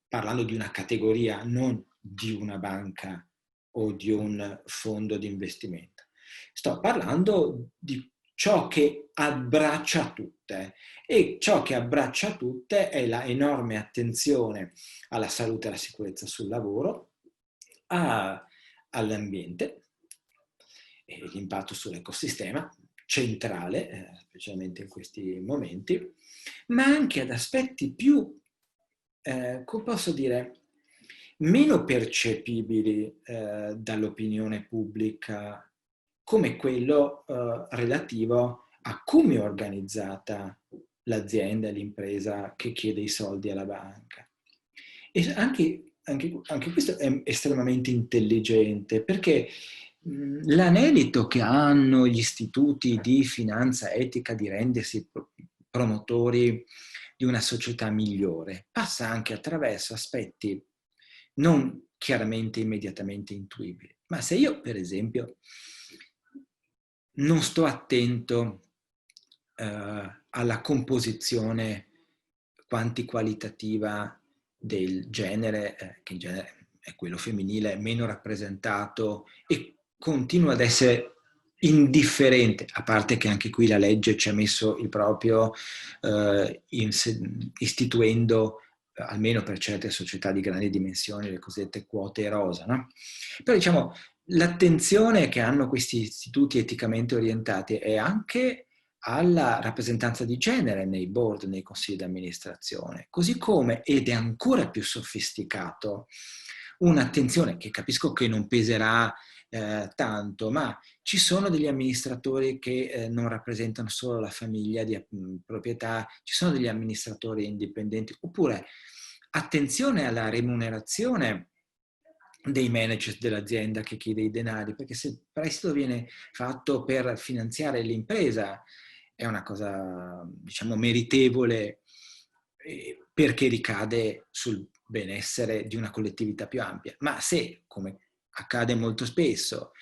parlando di una categoria, non di una banca o di un fondo di investimento. Sto parlando di ciò che abbraccia tutte, e ciò che abbraccia tutte è la enorme attenzione alla salute e alla sicurezza sul lavoro, all'ambiente e l'impatto sull'ecosistema centrale, specialmente in questi momenti, ma anche ad aspetti più, come posso dire, meno percepibili dall'opinione pubblica, come quello relativo a come è organizzata l'azienda, l'impresa che chiede i soldi alla banca. E anche questo è estremamente intelligente, perché l'anelito che hanno gli istituti di finanza etica di rendersi promotori di una società migliore passa anche attraverso aspetti non chiaramente immediatamente intuibili. Ma se io, per esempio, non sto attento alla composizione quanti-qualitativa del genere, che in genere è quello femminile, meno rappresentato, e continua ad essere indifferente, a parte che anche qui la legge ci ha messo il proprio istituendo almeno per certe società di grandi dimensioni, le cosiddette quote rosa, no? Però diciamo, l'attenzione che hanno questi istituti eticamente orientati è anche alla rappresentanza di genere nei board, nei consigli di amministrazione, così come, ed è ancora più sofisticato, un'attenzione che capisco che non peserà tanto, ma ci sono degli amministratori che non rappresentano solo la famiglia di proprietà, ci sono degli amministratori indipendenti, oppure attenzione alla remunerazione dei manager dell'azienda che chiede i denari, perché se il prestito viene fatto per finanziare l'impresa è una cosa, diciamo, meritevole, perché ricade sul benessere di una collettività più ampia. Ma se, come accade molto spesso,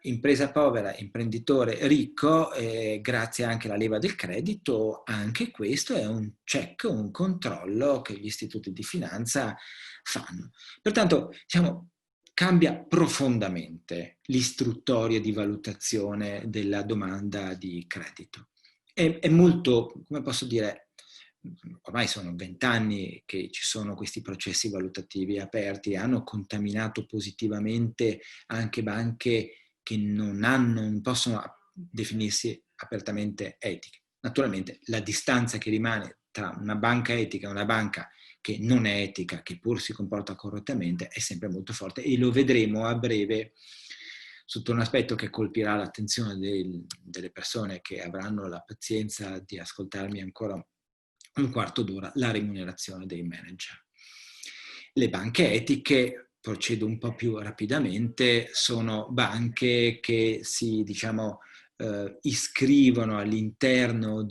impresa povera, imprenditore ricco, grazie anche alla leva del credito, anche questo è un check, un controllo che gli istituti di finanza fanno. Pertanto, diciamo, cambia profondamente l'istruttoria di valutazione della domanda di credito. È molto, come posso dire, ormai sono 20 anni che ci sono questi processi valutativi aperti, hanno contaminato positivamente anche banche che non possono definirsi apertamente etiche. Naturalmente la distanza che rimane tra una banca etica e una banca che non è etica, che pur si comporta correttamente, è sempre molto forte, e lo vedremo a breve sotto un aspetto che colpirà l'attenzione delle persone che avranno la pazienza di ascoltarmi ancora un quarto d'ora: la remunerazione dei manager. Le banche etiche, procedo un po' più rapidamente, sono banche che si, diciamo, iscrivono all'interno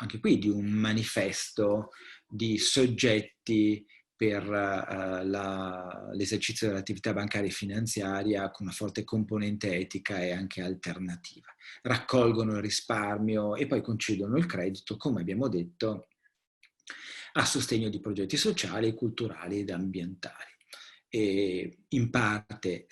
anche qui, di un manifesto di soggetti per l'esercizio dell'attività bancaria e finanziaria con una forte componente etica e anche alternativa. Raccolgono il risparmio e poi concedono il credito, come abbiamo detto, a sostegno di progetti sociali, culturali ed ambientali. E in parte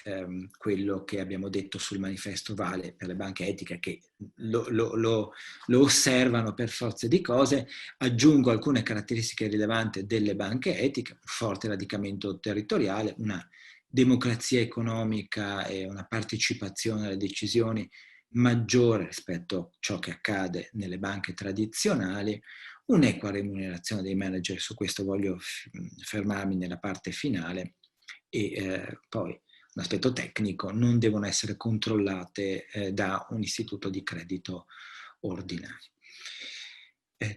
quello che abbiamo detto sul manifesto vale per le banche etiche, che lo osservano per forza di cose. Aggiungo alcune caratteristiche rilevanti delle banche etiche: un forte radicamento territoriale, una democrazia economica e una partecipazione alle decisioni maggiore rispetto a ciò che accade nelle banche tradizionali, un'equa remunerazione dei manager, su questo voglio fermarmi nella parte finale, e poi un aspetto tecnico: non devono essere controllate da un istituto di credito ordinario.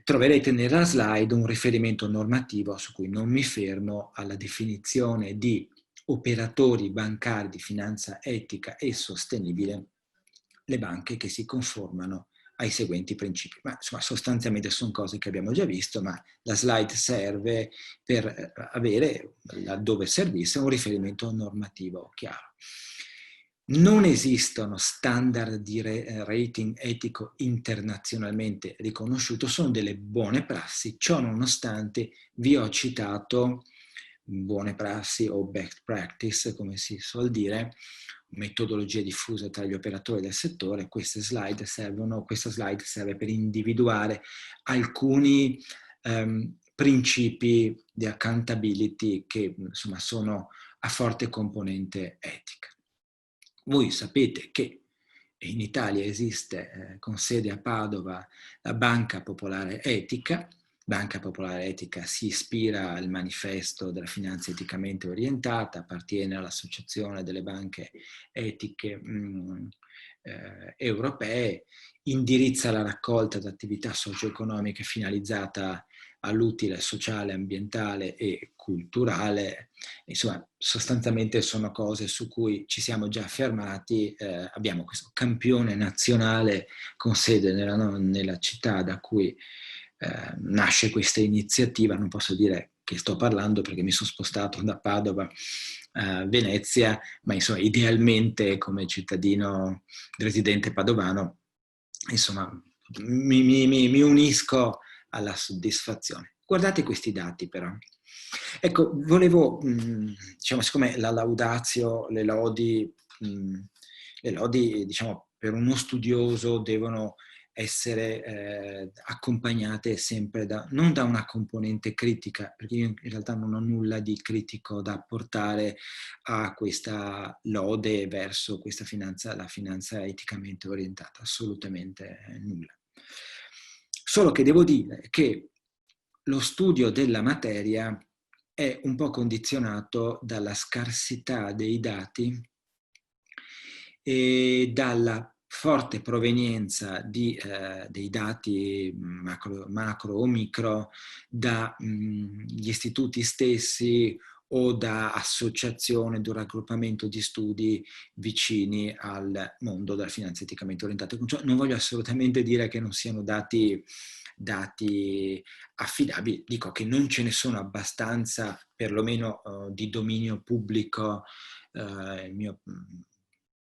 Troverete nella slide un riferimento normativo su cui non mi fermo, alla definizione di operatori bancari di finanza etica e sostenibile, le banche che si conformano ai seguenti principi. Ma insomma, sostanzialmente sono cose che abbiamo già visto, ma la slide serve per avere, laddove servisse, un riferimento normativo chiaro. Non esistono standard di rating etico internazionalmente riconosciuto, sono delle buone prassi. Ciò nonostante, vi ho citato buone prassi o best practice, come si suol dire, metodologie diffuse tra gli operatori del settore. Questa slide serve per individuare alcuni principi di accountability che, insomma, sono a forte componente etica. Voi sapete che in Italia esiste, con sede a Padova, la Banca Popolare Etica. Banca Popolare Etica si ispira al manifesto della finanza eticamente orientata, appartiene all'Associazione delle Banche Etiche Europee, indirizza la raccolta di attività socio-economiche finalizzata all'utile sociale, ambientale e culturale. Insomma, sostanzialmente sono cose su cui ci siamo già fermati. Abbiamo questo campione nazionale con sede nella città da cui nasce questa iniziativa. Non posso dire che sto parlando perché mi sono spostato da Padova a Venezia, ma insomma, idealmente, come cittadino residente padovano, insomma, mi unisco alla soddisfazione. Guardate questi dati però. Ecco, volevo, diciamo, siccome la laudatio, le lodi, diciamo, per uno studioso devono essere accompagnate sempre non da una componente critica, perché io in realtà non ho nulla di critico da apportare a questa lode verso questa finanza, la finanza eticamente orientata, assolutamente nulla. Solo che devo dire che lo studio della materia è un po' condizionato dalla scarsità dei dati e dalla forte provenienza dei dati macro o micro dagli istituti stessi o da associazione, da un raggruppamento di studi vicini al mondo della finanza eticamente orientata. Non voglio assolutamente dire che non siano dati affidabili, dico che non ce ne sono abbastanza, perlomeno di dominio pubblico.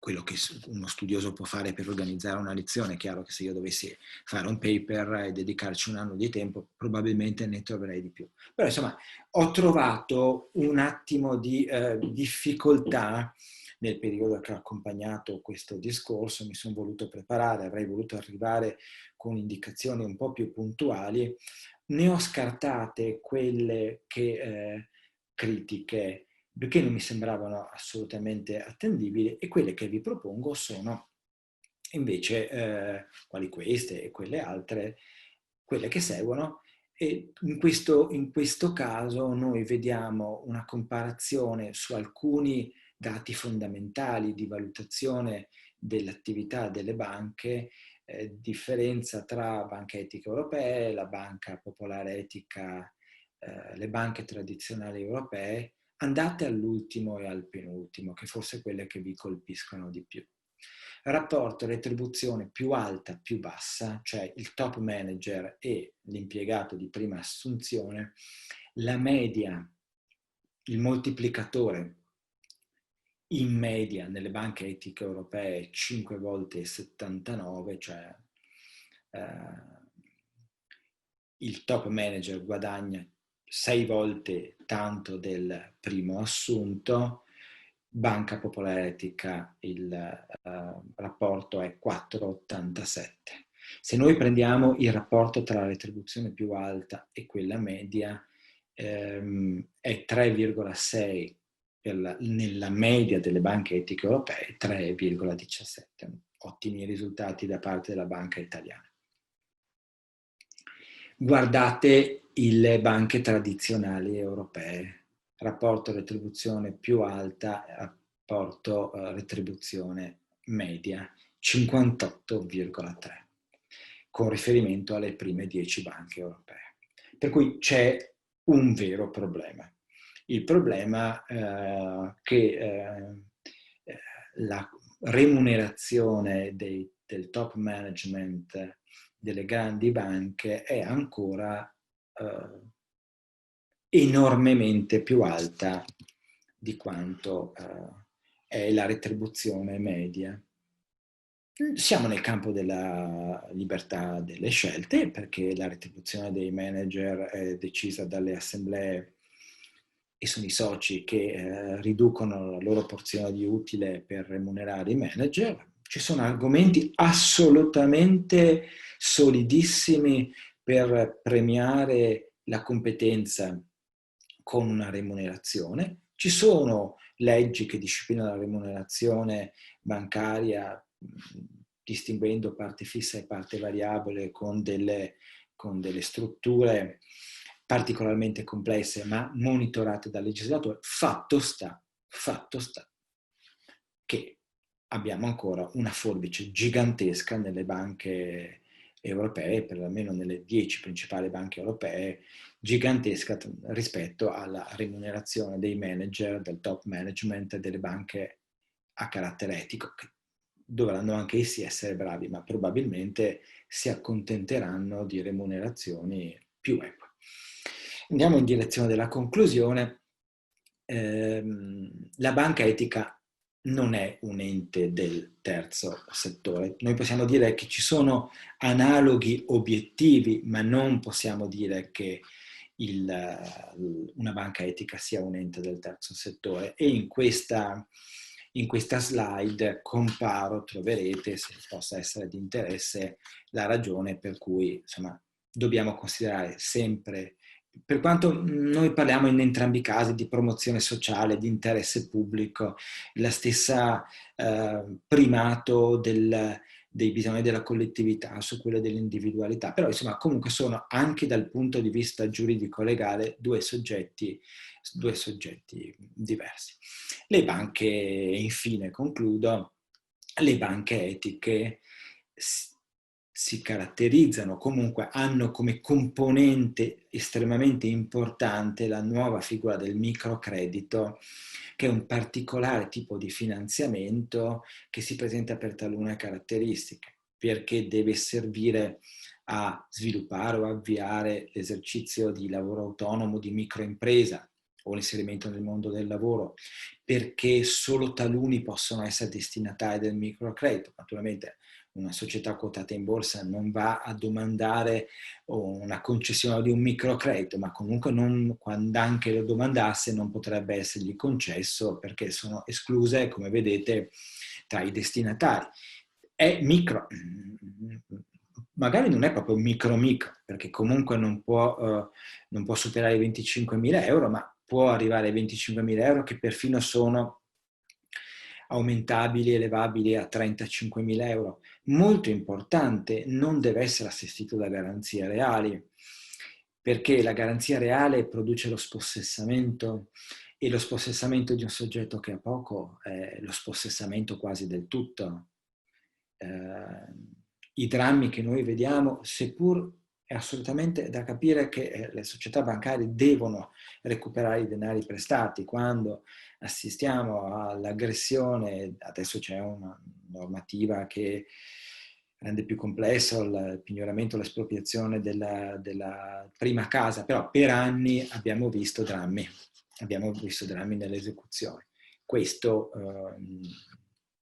Quello che uno studioso può fare per organizzare una lezione, è chiaro che se io dovessi fare un paper e dedicarci un anno di tempo, probabilmente ne troverei di più. Però insomma ho trovato un attimo di difficoltà nel periodo che ha accompagnato questo discorso, mi sono voluto preparare, avrei voluto arrivare con indicazioni un po' più puntuali, ne ho scartate quelle che critiche perché non mi sembravano assolutamente attendibili, e quelle che vi propongo sono invece quali queste e quelle altre, quelle che seguono. E in questo caso noi vediamo una comparazione su alcuni dati fondamentali di valutazione dell'attività delle banche, differenza tra banche etiche europee, la banca popolare etica, le banche tradizionali europee. Andate all'ultimo e al penultimo, che forse quelle che vi colpiscono di più. Rapporto retribuzione più alta, più bassa, cioè il top manager e l'impiegato di prima assunzione, la media, il moltiplicatore in media nelle banche etiche europee 5 volte 79, cioè il top manager guadagna 6 volte tanto del primo assunto. Banca Popolare Etica il rapporto è 4,87. Se noi prendiamo il rapporto tra la retribuzione più alta e quella media, è 3,6 nella media delle banche etiche europee, 3,17. Ottimi risultati da parte della banca italiana. Guardate le banche tradizionali europee, rapporto retribuzione più alta, rapporto retribuzione media, 58,3, con riferimento alle prime 10 banche europee. Per cui c'è un vero problema. Il problema che la remunerazione del top management delle grandi banche è ancora enormemente più alta di quanto è la retribuzione media. Siamo nel campo della libertà delle scelte, perché la retribuzione dei manager è decisa dalle assemblee e sono i soci che riducono la loro porzione di utile per remunerare i manager. Ci sono argomenti assolutamente solidissimi per premiare la competenza con una remunerazione. Ci sono leggi che disciplinano la remunerazione bancaria, distinguendo parte fissa e parte variabile con delle strutture particolarmente complesse ma monitorate dal legislatore. Fatto sta che abbiamo ancora una forbice gigantesca nelle banche europee, per almeno nelle 10 principali banche europee, gigantesca rispetto alla remunerazione dei manager, del top management delle banche a carattere etico, che dovranno anche essi essere bravi, ma probabilmente si accontenteranno di remunerazioni più eque. Andiamo in direzione della conclusione. La banca etica non è un ente del terzo settore. Noi possiamo dire che ci sono analoghi obiettivi, ma non possiamo dire che una banca etica sia un ente del terzo settore. E in questa slide comparo, troverete, se possa essere di interesse, la ragione per cui insomma, dobbiamo considerare sempre, per quanto noi parliamo in entrambi i casi di promozione sociale, di interesse pubblico, la stessa primato dei bisogni della collettività su quello dell'individualità, però insomma comunque sono anche dal punto di vista giuridico-legale due soggetti diversi. Le banche, infine concludo, le banche etiche si caratterizzano, comunque hanno come componente estremamente importante la nuova figura del microcredito, che è un particolare tipo di finanziamento che si presenta per talune caratteristiche, perché deve servire a sviluppare o avviare l'esercizio di lavoro autonomo di microimpresa o l'inserimento nel mondo del lavoro, perché solo taluni possono essere destinatari del microcredito. Naturalmente una società quotata in borsa non va a domandare una concessione di un microcredito, ma comunque quando anche lo domandasse non potrebbe essergli concesso perché sono escluse, come vedete, tra i destinatari. È micro, magari non è proprio micro, perché comunque non può superare i 25.000 euro, ma può arrivare ai 25.000 euro che perfino sono aumentabili, elevabili a 35.000 euro. Molto importante, non deve essere assistito da garanzie reali, perché la garanzia reale produce lo spossessamento, e lo spossessamento di un soggetto che ha poco è lo spossessamento quasi del tutto. I drammi che noi vediamo, seppur è assolutamente da capire che le società bancarie devono recuperare i denari prestati. Quando assistiamo all'aggressione, adesso c'è una normativa che rende più complesso il pignoramento, l'espropriazione della prima casa, però per anni abbiamo visto drammi nelle esecuzioni. Questo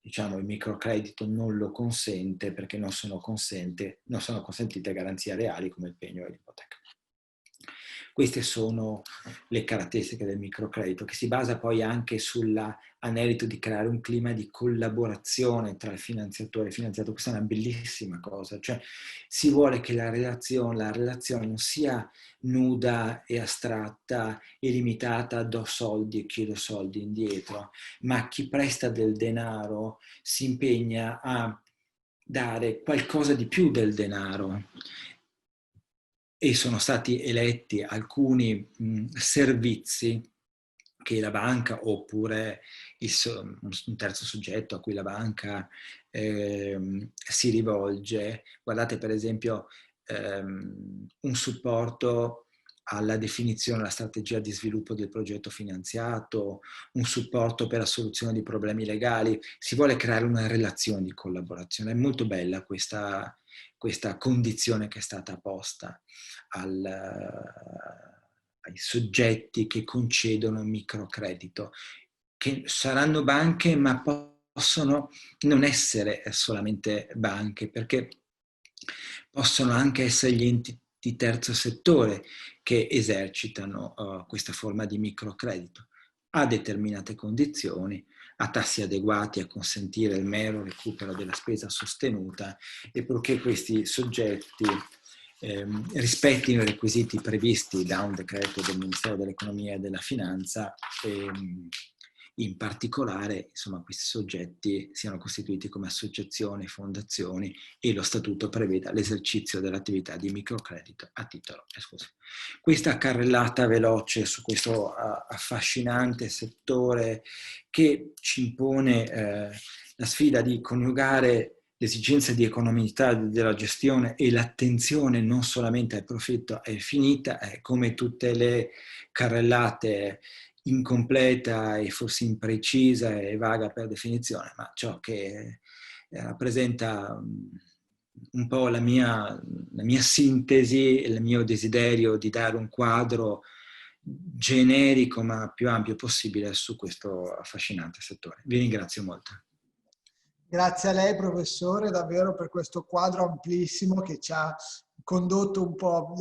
diciamo il microcredito non lo consente, perché non sono consentite garanzie reali come il pegno e l'ipoteca. Queste sono le caratteristiche del microcredito, che si basa poi anche sull'anelito di creare un clima di collaborazione tra il finanziatore e il finanziato. Questa è una bellissima cosa, cioè si vuole che la relazione non sia nuda e astratta e limitata, do soldi e chiedo soldi indietro, ma chi presta del denaro si impegna a dare qualcosa di più del denaro. E sono stati eletti alcuni servizi che la banca, oppure un terzo soggetto a cui la banca si rivolge. Guardate per esempio un supporto alla definizione, alla strategia di sviluppo del progetto finanziato, un supporto per la soluzione di problemi legali. Si vuole creare una relazione di collaborazione. È molto bella questa condizione che è stata posta ai soggetti che concedono microcredito, che saranno banche, ma possono non essere solamente banche, perché possono anche essere gli enti di terzo settore che esercitano questa forma di microcredito a determinate condizioni, a tassi adeguati a consentire il mero recupero della spesa sostenuta, e purché questi soggetti rispettino i requisiti previsti da un decreto del Ministero dell'Economia e della Finanza. In particolare, insomma, questi soggetti siano costituiti come associazioni, fondazioni, e lo statuto preveda l'esercizio dell'attività di microcredito a titolo esclusivo. Questa carrellata veloce su questo affascinante settore che ci impone la sfida di coniugare l'esigenza di economicità della gestione e l'attenzione non solamente al profitto è finita, come tutte le carrellate incompleta e forse imprecisa e vaga per definizione, ma ciò che rappresenta un po' la mia sintesi, il mio desiderio di dare un quadro generico ma più ampio possibile su questo affascinante settore. Vi ringrazio molto. Grazie a lei, professore, davvero per questo quadro amplissimo che ci ha condotto un po'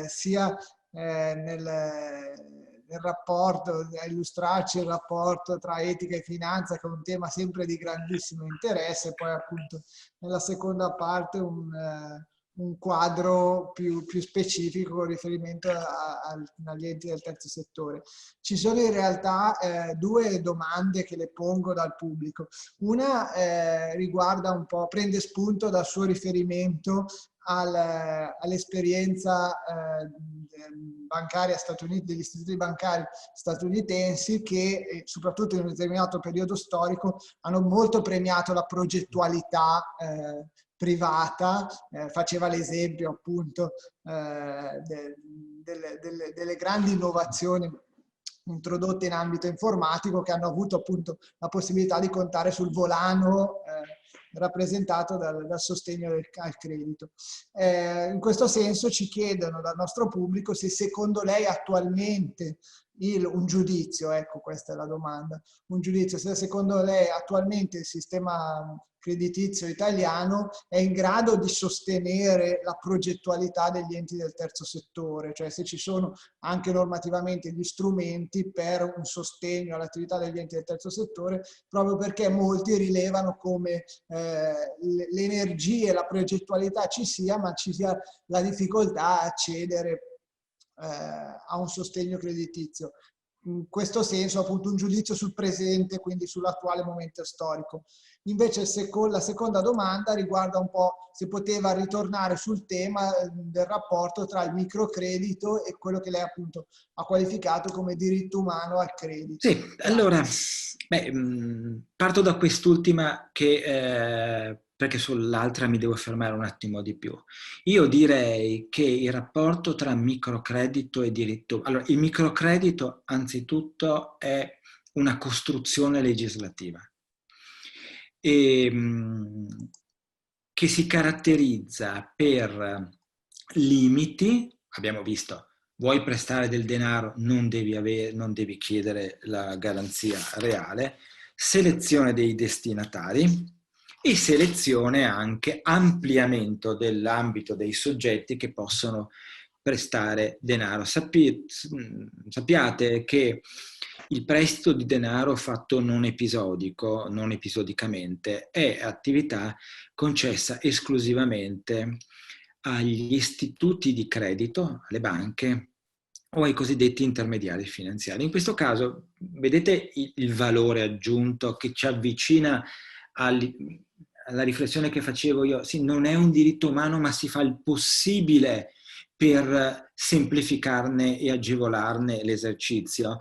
sia nel rapporto, a illustrarci il rapporto tra etica e finanza, che è un tema sempre di grandissimo interesse, e poi appunto nella seconda parte un quadro più specifico con riferimento agli enti del terzo settore. Ci sono in realtà due domande che le pongo dal pubblico. Una riguarda un po', prende spunto dal suo riferimento all'esperienza bancaria degli istituti bancari statunitensi, che soprattutto in un determinato periodo storico hanno molto premiato la progettualità privata, faceva l'esempio appunto delle grandi innovazioni introdotte in ambito informatico che hanno avuto appunto la possibilità di contare sul volano rappresentato dal sostegno al credito. In questo senso ci chiedono dal nostro pubblico se secondo lei attualmente un giudizio, ecco questa è la domanda, un giudizio se secondo lei attualmente il sistema creditizio italiano è in grado di sostenere la progettualità degli enti del terzo settore, cioè se ci sono anche normativamente gli strumenti per un sostegno all'attività degli enti del terzo settore, proprio perché molti rilevano come le energie, la progettualità ci sia, ma ci sia la difficoltà a accedere a un sostegno creditizio. In questo senso appunto un giudizio sul presente, quindi sull'attuale momento storico. Invece la seconda domanda riguarda un po' se poteva ritornare sul tema del rapporto tra il microcredito e quello che lei appunto ha qualificato come diritto umano al credito. Sì, allora, parto da quest'ultima perché sull'altra mi devo fermare un attimo di più. Io direi che il rapporto tra microcredito e diritto... Allora, il microcredito anzitutto è una costruzione legislativa che si caratterizza per limiti, abbiamo visto, vuoi prestare del denaro, non devi chiedere la garanzia reale, selezione dei destinatari e selezione anche ampliamento dell'ambito dei soggetti che possono prestare denaro. Sappiate che il prestito di denaro fatto non episodicamente, è attività concessa esclusivamente agli istituti di credito, alle banche o ai cosiddetti intermediari finanziari. In questo caso, vedete il valore aggiunto che ci avvicina alla riflessione che facevo io? Sì, non è un diritto umano, ma si fa il possibile per semplificarne e agevolarne l'esercizio.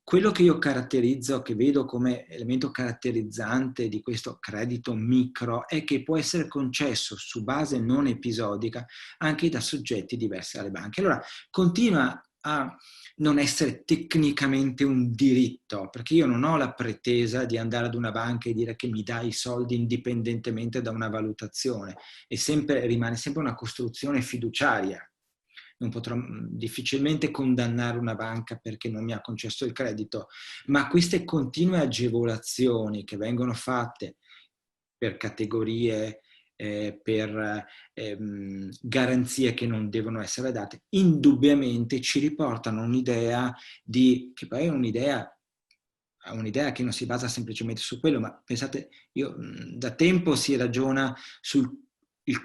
Quello che io caratterizzo, che vedo come elemento caratterizzante di questo credito micro, è che può essere concesso su base non episodica anche da soggetti diversi dalle banche. Allora, continua a non essere tecnicamente un diritto, perché io non ho la pretesa di andare ad una banca e dire che mi dà i soldi indipendentemente da una valutazione, rimane sempre una costruzione fiduciaria. Non potrò difficilmente condannare una banca perché non mi ha concesso il credito, ma queste continue agevolazioni che vengono fatte per categorie, per garanzie che non devono essere date, indubbiamente ci riportano un'idea che poi è un'idea che non si basa semplicemente su quello, ma pensate, da tempo si ragiona sul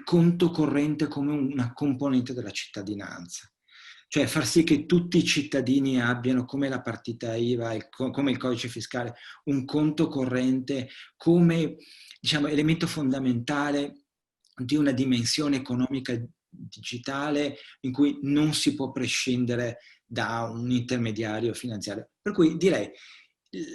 conto corrente come una componente della cittadinanza. Cioè far sì che tutti i cittadini abbiano, come la partita IVA, come il codice fiscale, un conto corrente come, diciamo, elemento fondamentale di una dimensione economica digitale in cui non si può prescindere da un intermediario finanziario. Per cui direi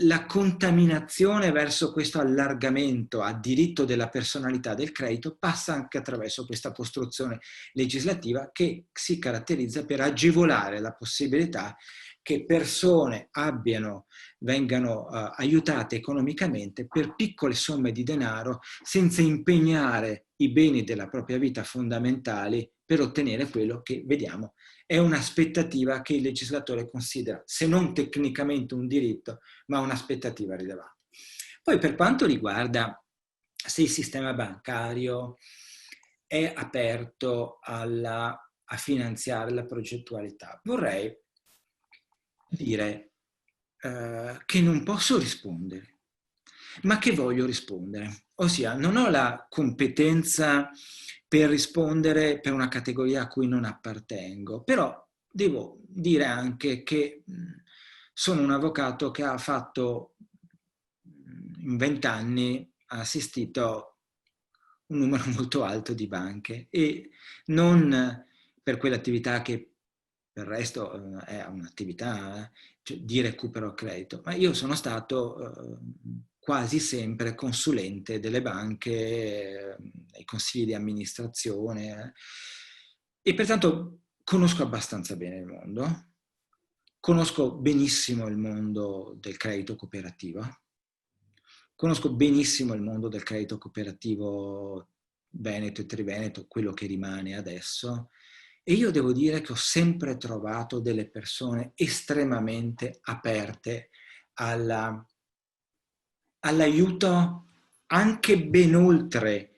la contaminazione verso questo allargamento a diritto della personalità del credito passa anche attraverso questa costruzione legislativa che si caratterizza per agevolare la possibilità che persone vengano aiutate economicamente per piccole somme di denaro senza impegnare i beni della propria vita fondamentali per ottenere quello che vediamo è un'aspettativa che il legislatore considera, se non tecnicamente un diritto, ma un'aspettativa rilevante. Poi per quanto riguarda se il sistema bancario è aperto a finanziare la progettualità, vorrei dire che non posso rispondere, ma che voglio rispondere. Ossia, non ho la competenza per rispondere per una categoria a cui non appartengo, però devo dire anche che sono un avvocato che ha fatto in 20 anni, ha assistito un numero molto alto di banche e non per quell'attività che per il resto è un'attività di recupero credito, ma io sono stato quasi sempre consulente delle banche, ai consigli di amministrazione, e pertanto conosco abbastanza bene il mondo, conosco benissimo il mondo del credito cooperativo, conosco benissimo il mondo del credito cooperativo veneto e triveneto, quello che rimane adesso, e io devo dire che ho sempre trovato delle persone estremamente aperte all'aiuto anche ben oltre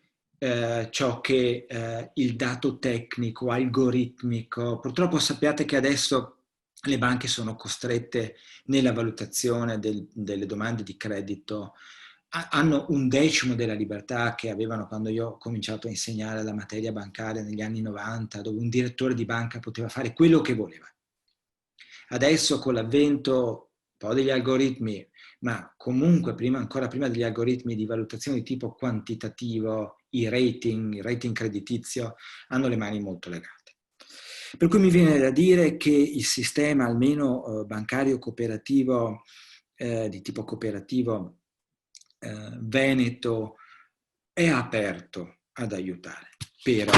ciò che il dato tecnico, algoritmico. Purtroppo sappiate che adesso le banche sono costrette nella valutazione delle domande di credito, hanno un decimo della libertà che avevano quando io ho cominciato a insegnare la materia bancaria negli anni 90, dove un direttore di banca poteva fare quello che voleva. Adesso con l'avvento un po' degli algoritmi, ma comunque ancora prima degli algoritmi di valutazione di tipo quantitativo, il rating creditizio, hanno le mani molto legate. Per cui mi viene da dire che il sistema, almeno bancario cooperativo, di tipo cooperativo veneto, è aperto ad aiutare. Però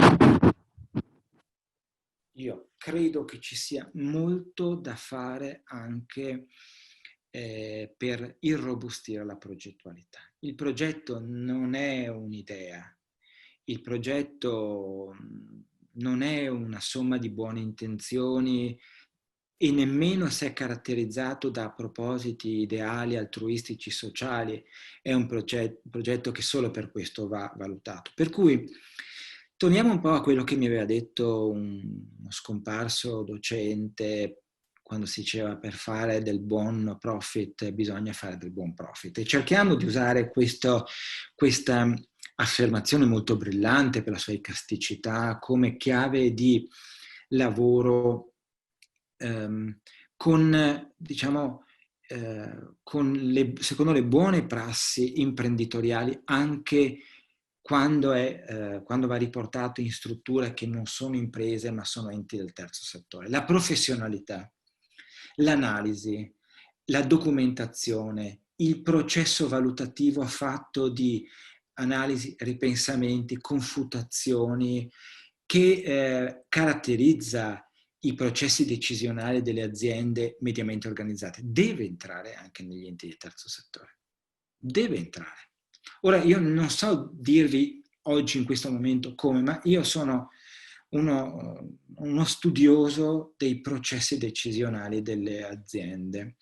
io credo che ci sia molto da fare anche per irrobustire la progettualità. Il progetto non è un'idea, il progetto non è una somma di buone intenzioni e nemmeno se è caratterizzato da propositi ideali, altruistici, sociali. È un progetto che solo per questo va valutato. Per cui torniamo un po' a quello che mi aveva detto uno scomparso docente quando si diceva: per fare del buon profit bisogna fare del buon profit. E cerchiamo di usare questa affermazione molto brillante per la sua icasticità come chiave di lavoro con, diciamo, secondo le buone prassi imprenditoriali, anche quando va riportato in strutture che non sono imprese ma sono enti del terzo settore. La professionalità, l'analisi, la documentazione, il processo valutativo fatto di analisi, ripensamenti, confutazioni, che caratterizza i processi decisionali delle aziende mediamente organizzate, deve entrare anche negli enti di terzo settore. Deve entrare. Ora, io non so dirvi oggi in questo momento come, ma io sono uno studioso dei processi decisionali delle aziende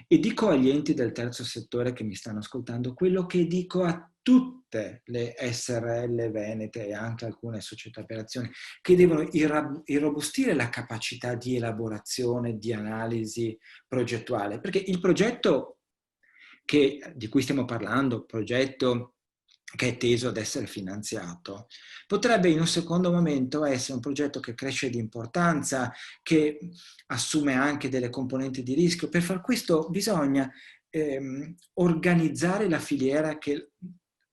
e dico agli enti del terzo settore che mi stanno ascoltando quello che dico a tutte le SRL venete e anche alcune società per azioni, che devono irrobustire la capacità di elaborazione, di analisi progettuale, perché il progetto di cui stiamo parlando, progetto che è teso ad essere finanziato, potrebbe in un secondo momento essere un progetto che cresce di importanza, che assume anche delle componenti di rischio. Per far questo bisogna organizzare la filiera che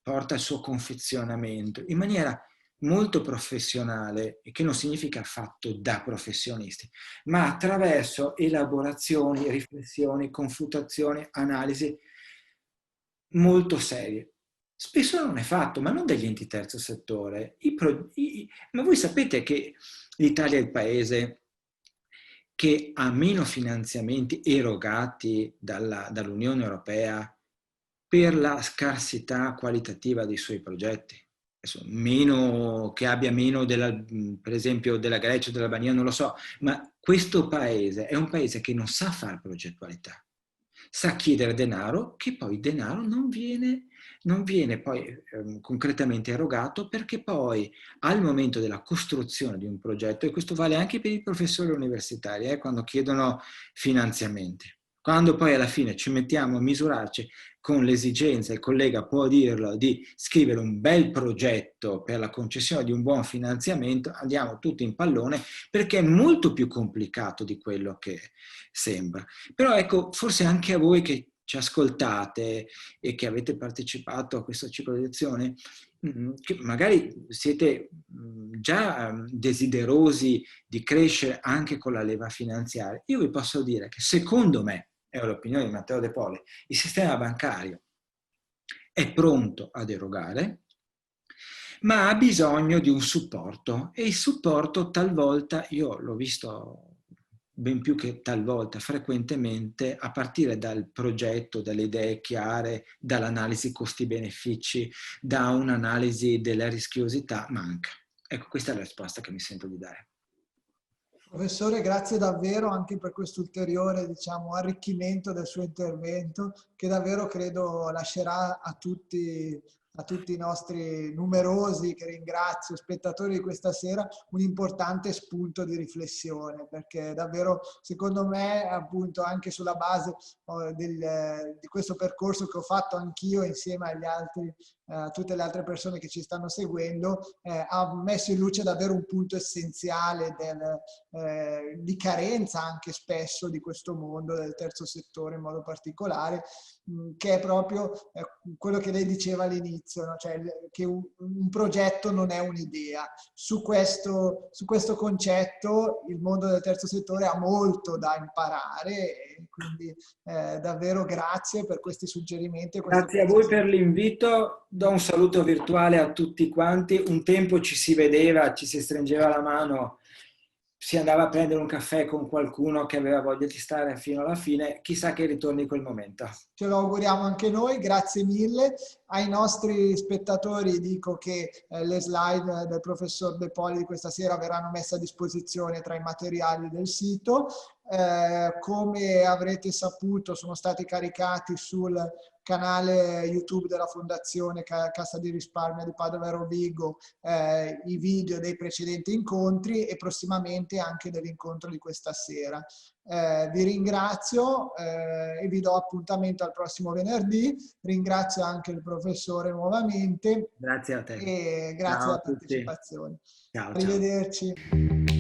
porta al suo confezionamento in maniera molto professionale, e che non significa fatto da professionisti, ma attraverso elaborazioni, riflessioni, confutazioni, analisi molto serie. Spesso non è fatto, ma non dagli enti terzo settore. Ma voi sapete che l'Italia è il paese che ha meno finanziamenti erogati dall'Unione Europea per la scarsità qualitativa dei suoi progetti. Che abbia meno per esempio della Grecia o dell'Albania, non lo so, ma questo paese è un paese che non sa fare progettualità. Sa chiedere denaro, che poi denaro non viene poi concretamente erogato, perché poi al momento della costruzione di un progetto, e questo vale anche per i professori universitari, quando chiedono finanziamenti, quando poi alla fine ci mettiamo a misurarci con l'esigenza, il collega può dirlo, di scrivere un bel progetto per la concessione di un buon finanziamento, andiamo tutti in pallone, perché è molto più complicato di quello che sembra. Però ecco, forse anche a voi che ci ascoltate e che avete partecipato a questo ciclo di lezioni, che magari siete già desiderosi di crescere anche con la leva finanziaria, io vi posso dire che secondo me, è l'opinione di Matteo De Poli, il sistema bancario è pronto ad erogare, ma ha bisogno di un supporto, e il supporto talvolta, io l'ho visto ben più che talvolta, frequentemente, a partire dal progetto, dalle idee chiare, dall'analisi costi-benefici, da un'analisi della rischiosità, manca. Ecco, questa è la risposta che mi sento di dare. Professore, grazie davvero anche per questo ulteriore, diciamo, arricchimento del suo intervento, che davvero credo lascerà a tutti i nostri numerosi, che ringrazio, spettatori di questa sera, un importante spunto di riflessione, perché davvero, secondo me, appunto, anche sulla base di questo percorso che ho fatto anch'io insieme agli altri, tutte le altre persone che ci stanno seguendo, ha messo in luce davvero un punto essenziale di carenza anche spesso di questo mondo del terzo settore in modo particolare, che è proprio quello che lei diceva all'inizio, no? Cioè che un progetto non è un'idea. Su questo concetto il mondo del terzo settore ha molto da imparare, e quindi davvero grazie per questi suggerimenti. Grazie a voi per l'invito, do un saluto virtuale a tutti quanti. Un tempo ci si vedeva, ci si stringeva la mano, si andava a prendere un caffè con qualcuno che aveva voglia di stare fino alla fine, chissà che ritorni quel momento. Ce lo auguriamo anche noi, grazie mille. Ai nostri spettatori dico che le slide del professor De Poli di questa sera verranno messe a disposizione tra i materiali del sito. Come avrete saputo, sono stati caricati sul canale YouTube della Fondazione Cassa di Risparmio di Padova e Rovigo i video dei precedenti incontri e prossimamente anche dell'incontro di questa sera. Vi ringrazio e vi do appuntamento al prossimo venerdì. Ringrazio anche il professore nuovamente. Grazie a te. E grazie Ciao alla a tutti. partecipazione. Ciao, ciao. Arrivederci.